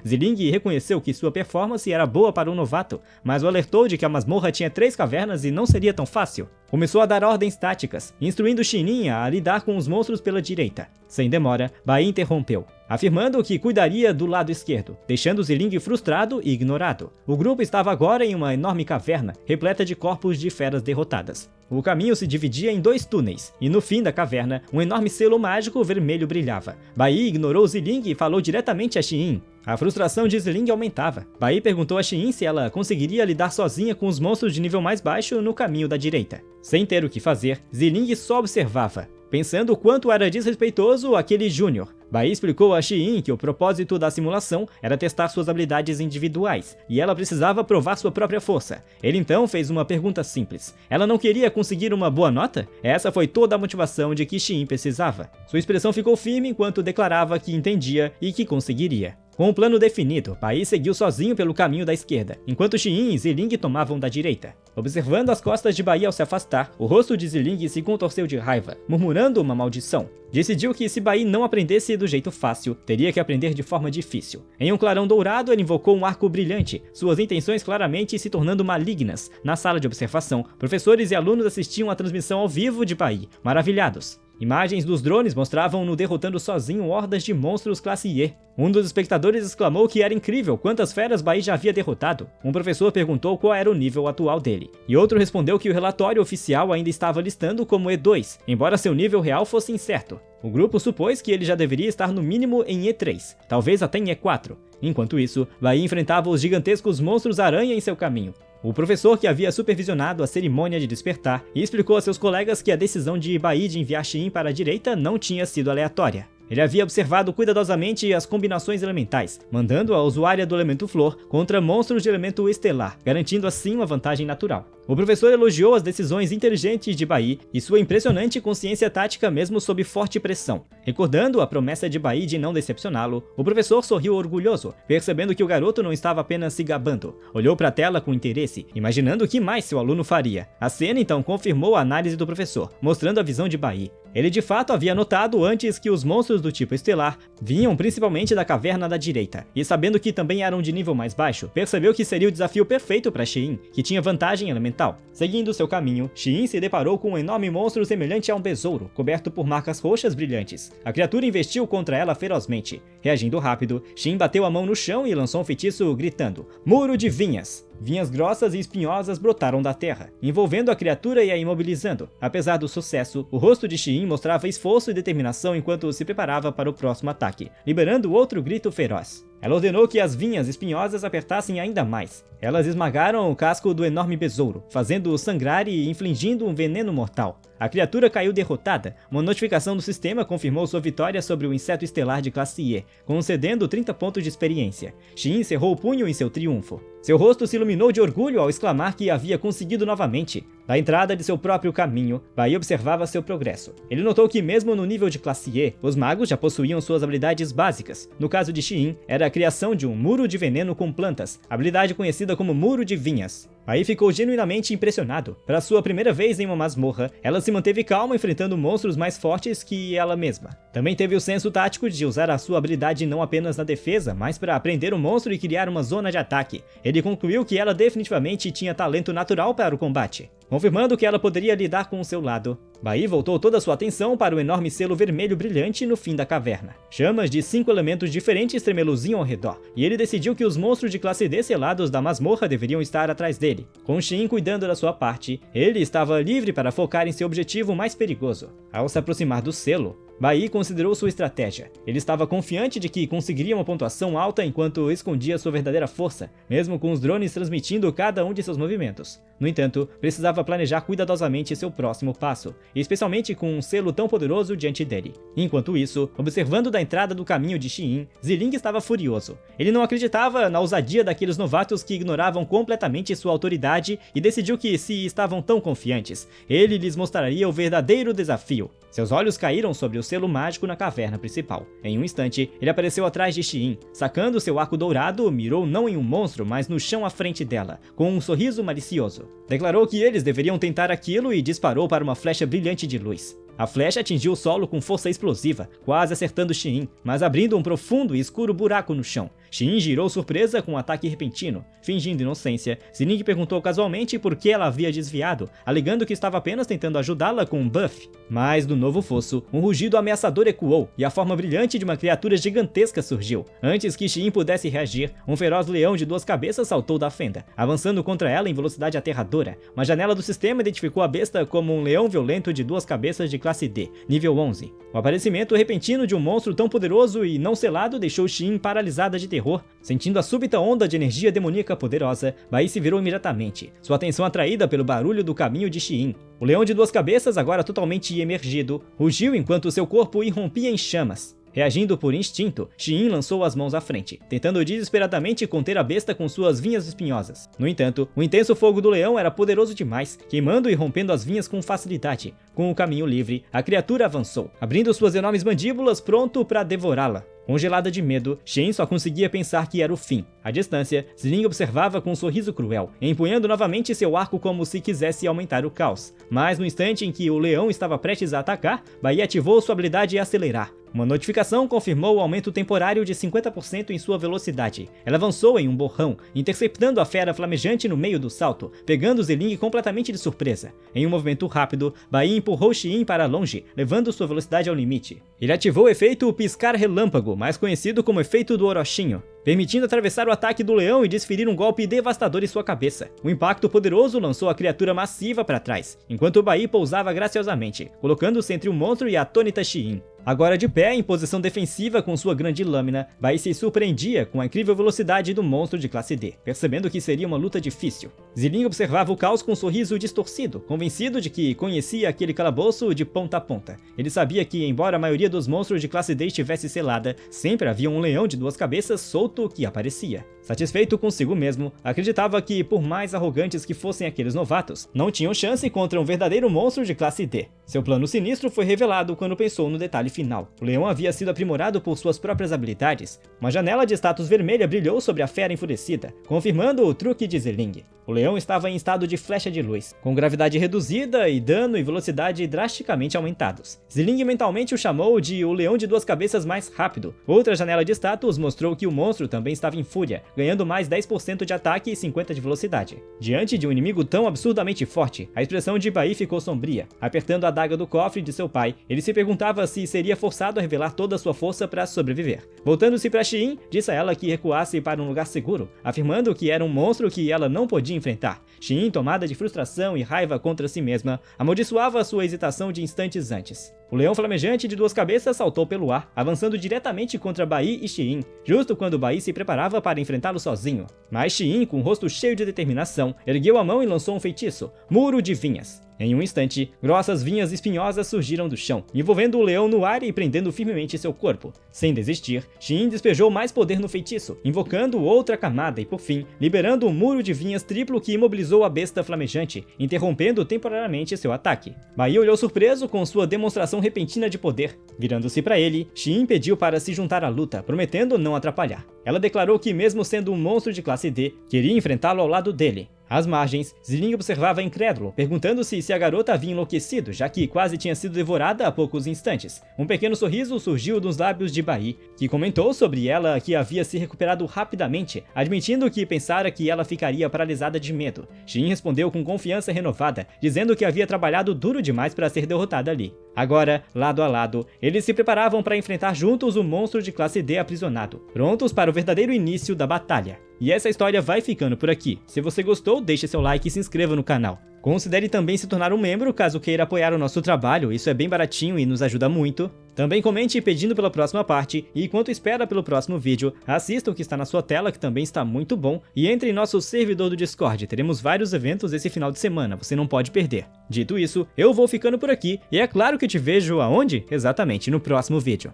Ziling reconheceu que sua performance era boa para um novato, mas o alertou de que a masmorra tinha 3 cavernas e não seria tão fácil. Começou a dar ordens táticas, instruindo Shinin a lidar com os monstros pela direita. Sem demora, Bai interrompeu, afirmando que cuidaria do lado esquerdo, deixando Ziling frustrado e ignorado. O grupo estava agora em uma enorme caverna, repleta de corpos de feras derrotadas. O caminho se dividia em 2 túneis, e no fim da caverna, um enorme selo mágico vermelho brilhava. Bai ignorou Ziling e falou diretamente a Xiin. A frustração de Ziling aumentava. Bai perguntou a Xiin se ela conseguiria lidar sozinha com os monstros de nível mais baixo no caminho da direita. Sem ter o que fazer, Ziling só observava, pensando o quanto era desrespeitoso aquele júnior. Bai explicou a Xiin que o propósito da simulação era testar suas habilidades individuais, e ela precisava provar sua própria força. Ele então fez uma pergunta simples. Ela não queria conseguir uma boa nota? Essa foi toda a motivação de que Xiin precisava. Sua expressão ficou firme enquanto declarava que entendia e que conseguiria. Com um plano definido, Bai seguiu sozinho pelo caminho da esquerda, enquanto Xiin e Ziling tomavam da direita. Observando as costas de Bai ao se afastar, o rosto de Ziling se contorceu de raiva, murmurando uma maldição. Decidiu que se Bai não aprendesse do jeito fácil, teria que aprender de forma difícil. Em um clarão dourado, ele invocou um arco brilhante, suas intenções claramente se tornando malignas. Na sala de observação, professores e alunos assistiam à transmissão ao vivo de Bai, maravilhados. Imagens dos drones mostravam-no derrotando sozinho hordas de monstros classe E. Um dos espectadores exclamou que era incrível quantas feras Bai já havia derrotado. Um professor perguntou qual era o nível atual dele, e outro respondeu que o relatório oficial ainda estava listando como E2, embora seu nível real fosse incerto. O grupo supôs que ele já deveria estar no mínimo em E3, talvez até em E4. Enquanto isso, Bai enfrentava os gigantescos monstros-aranha em seu caminho. O professor, que havia supervisionado a cerimônia de despertar, explicou a seus colegas que a decisão de Bai de enviar Xiin para a direita não tinha sido aleatória. Ele havia observado cuidadosamente as combinações elementais, mandando a usuária do elemento flor contra monstros de elemento estelar, garantindo assim uma vantagem natural. O professor elogiou as decisões inteligentes de Bai e sua impressionante consciência tática mesmo sob forte pressão. Recordando a promessa de Bai de não decepcioná-lo, o professor sorriu orgulhoso, percebendo que o garoto não estava apenas se gabando. Olhou para a tela com interesse, imaginando o que mais seu aluno faria. A cena então confirmou a análise do professor, mostrando a visão de Bai. Ele de fato havia notado antes que os monstros do tipo estelar vinham principalmente da caverna da direita, e sabendo que também eram de nível mais baixo, percebeu que seria o desafio perfeito para Xiin, que tinha vantagem elemental. Seguindo seu caminho, Xiin se deparou com um enorme monstro semelhante a um besouro, coberto por marcas roxas brilhantes. A criatura investiu contra ela ferozmente. Reagindo rápido, Xiin bateu a mão no chão e lançou um feitiço gritando: "Muro de vinhas!" Vinhas grossas e espinhosas brotaram da terra, envolvendo a criatura e a imobilizando. Apesar do sucesso, o rosto de Xiin mostrava esforço e determinação enquanto se preparava para o próximo ataque, liberando outro grito feroz. Ela ordenou que as vinhas espinhosas apertassem ainda mais. Elas esmagaram o casco do enorme besouro, fazendo-o sangrar e infligindo um veneno mortal. A criatura caiu derrotada. Uma notificação do sistema confirmou sua vitória sobre o inseto estelar de classe E, concedendo 30 pontos de experiência. Xiin cerrou o punho em seu triunfo. Seu rosto se iluminou de orgulho ao exclamar que havia conseguido novamente. Da entrada de seu próprio caminho, Bai observava seu progresso. Ele notou que mesmo no nível de classe E, os magos já possuíam suas habilidades básicas. No caso de Xiin, era a criação de um muro de veneno com plantas, habilidade conhecida como Muro de Vinhas. Bai ficou genuinamente impressionado. Para sua primeira vez em uma masmorra, ela se manteve calma enfrentando monstros mais fortes que ela mesma. Também teve o senso tático de usar a sua habilidade não apenas na defesa, mas para prender o monstro e criar uma zona de ataque. Ele concluiu que ela definitivamente tinha talento natural para o combate. Confirmando que ela poderia lidar com o seu lado, Bai voltou toda a sua atenção para o enorme selo vermelho brilhante no fim da caverna. Chamas de 5 elementos diferentes tremeluziam ao redor, e ele decidiu que os monstros de classe D selados da masmorra deveriam estar atrás dele. Com Xiin cuidando da sua parte, ele estava livre para focar em seu objetivo mais perigoso. Ao se aproximar do selo, Bai considerou sua estratégia. Ele estava confiante de que conseguiria uma pontuação alta enquanto escondia sua verdadeira força, mesmo com os drones transmitindo cada um de seus movimentos. No entanto, precisava planejar cuidadosamente seu próximo passo, especialmente com um selo tão poderoso diante dele. Enquanto isso, observando da entrada do caminho de Xiin, Ziling estava furioso. Ele não acreditava na ousadia daqueles novatos que ignoravam completamente sua autoridade e decidiu que, se estavam tão confiantes, ele lhes mostraria o verdadeiro desafio. Seus olhos caíram sobre o selo mágico na caverna principal. Em um instante, ele apareceu atrás de Xiin. Sacando seu arco dourado, mirou não em um monstro, mas no chão à frente dela, com um sorriso malicioso. Declarou que eles deveriam tentar aquilo e disparou para uma flecha brilhante de luz. A flecha atingiu o solo com força explosiva, quase acertando Xiin, mas abrindo um profundo e escuro buraco no chão. Xiin girou surpresa com um ataque repentino. Fingindo inocência, Ziling perguntou casualmente por que ela havia desviado, alegando que estava apenas tentando ajudá-la com um buff. Mas do novo fosso, um rugido ameaçador ecoou, e a forma brilhante de uma criatura gigantesca surgiu. Antes que Xiin pudesse reagir, um feroz leão de 2 cabeças saltou da fenda, avançando contra ela em velocidade aterradora. Uma janela do sistema identificou a besta como um leão violento de 2 cabeças de classe D, nível 11. O aparecimento repentino de um monstro tão poderoso e não selado deixou Xiin paralisada de terror. Sentindo a súbita onda de energia demoníaca poderosa, Bai se virou imediatamente, sua atenção atraída pelo barulho do caminho de Xiin. O leão de 2 cabeças, agora totalmente emergido, rugiu enquanto seu corpo irrompia em chamas. Reagindo por instinto, Xiin lançou as mãos à frente, tentando desesperadamente conter a besta com suas vinhas espinhosas. No entanto, o intenso fogo do leão era poderoso demais, queimando e rompendo as vinhas com facilidade. Com o caminho livre, a criatura avançou, abrindo suas enormes mandíbulas pronto para devorá-la. Congelada de medo, Xiin só conseguia pensar que era o fim. À distância, Ziling observava com um sorriso cruel, empunhando novamente seu arco como se quisesse aumentar o caos. Mas no instante em que o leão estava prestes a atacar, Bai ativou sua habilidade Acelerar. Uma notificação confirmou o aumento temporário de 50% em sua velocidade. Ela avançou em um borrão, interceptando a fera flamejante no meio do salto, pegando Ziling completamente de surpresa. Em um movimento rápido, Bai empurrou Xiin para longe, levando sua velocidade ao limite. Ele ativou o efeito Piscar Relâmpago, mais conhecido como efeito do Orochinho, permitindo atravessar o ataque do leão e desferir um golpe devastador em sua cabeça. O impacto poderoso lançou a criatura massiva para trás, enquanto Bai pousava graciosamente, colocando-se entre o monstro e a atônita Xiin. Agora de pé, em posição defensiva com sua grande lâmina, Bai se surpreendia com a incrível velocidade do monstro de classe D, percebendo que seria uma luta difícil. Ziling observava o caos com um sorriso distorcido, convencido de que conhecia aquele calabouço de ponta a ponta. Ele sabia que, embora a maioria dos monstros de classe D estivesse selada, sempre havia um leão de duas cabeças solto que aparecia. Satisfeito consigo mesmo, acreditava que, por mais arrogantes que fossem aqueles novatos, não tinham chance contra um verdadeiro monstro de classe D. Seu plano sinistro foi revelado quando pensou no detalhe final. O leão havia sido aprimorado por suas próprias habilidades. Uma janela de status vermelha brilhou sobre a fera enfurecida, confirmando o truque de Ziling. O leão estava em estado de flecha de luz, com gravidade reduzida e dano e velocidade drasticamente aumentados. Ziling mentalmente o chamou de o leão de duas cabeças mais rápido. Outra janela de status mostrou que o monstro também estava em fúria, ganhando mais 10% de ataque e 50% de velocidade. Diante de um inimigo tão absurdamente forte, a expressão de Bai ficou sombria. Apertando a adaga do cofre de seu pai, ele se perguntava se seria forçado a revelar toda a sua força para sobreviver. Voltando-se para Xiin, disse a ela que recuasse para um lugar seguro, afirmando que era um monstro que ela não podia enfrentar. Xiin, tomada de frustração e raiva contra si mesma, amaldiçoava sua hesitação de instantes antes. O leão flamejante de duas cabeças saltou pelo ar, avançando diretamente contra Bai e Xiin, justo quando Bai se preparava para enfrentá-lo sozinho. Mas Xiin, com o rosto cheio de determinação, ergueu a mão e lançou um feitiço, Muro de Vinhas. Em um instante, grossas vinhas espinhosas surgiram do chão, envolvendo o leão no ar e prendendo firmemente seu corpo. Sem desistir, Xiin despejou mais poder no feitiço, invocando outra camada e, por fim, liberando um muro de vinhas triplo que imobilizou a besta flamejante, interrompendo temporariamente seu ataque. Bai olhou surpreso com sua demonstração repentina de poder. Virando-se para ele, Xiin pediu para se juntar à luta, prometendo não atrapalhar. Ela declarou que, mesmo sendo um monstro de classe D, queria enfrentá-lo ao lado dele. Às margens, Ziling observava incrédulo, perguntando-se se a garota havia enlouquecido, já que quase tinha sido devorada há poucos instantes. Um pequeno sorriso surgiu dos lábios de Bai, que comentou sobre ela que havia se recuperado rapidamente, admitindo que pensara que ela ficaria paralisada de medo. Xiin respondeu com confiança renovada, dizendo que havia trabalhado duro demais para ser derrotada ali. Agora, lado a lado, eles se preparavam para enfrentar juntos o monstro de classe D aprisionado, prontos para o verdadeiro início da batalha. E essa história vai ficando por aqui. Se você gostou, deixe seu like e se inscreva no canal. Considere também se tornar um membro caso queira apoiar o nosso trabalho, isso é bem baratinho e nos ajuda muito. Também comente pedindo pela próxima parte, e enquanto espera pelo próximo vídeo, assista o que está na sua tela, que também está muito bom, e entre em nosso servidor do Discord, teremos vários eventos esse final de semana, você não pode perder. Dito isso, eu vou ficando por aqui, e é claro que te vejo aonde? Exatamente, no próximo vídeo.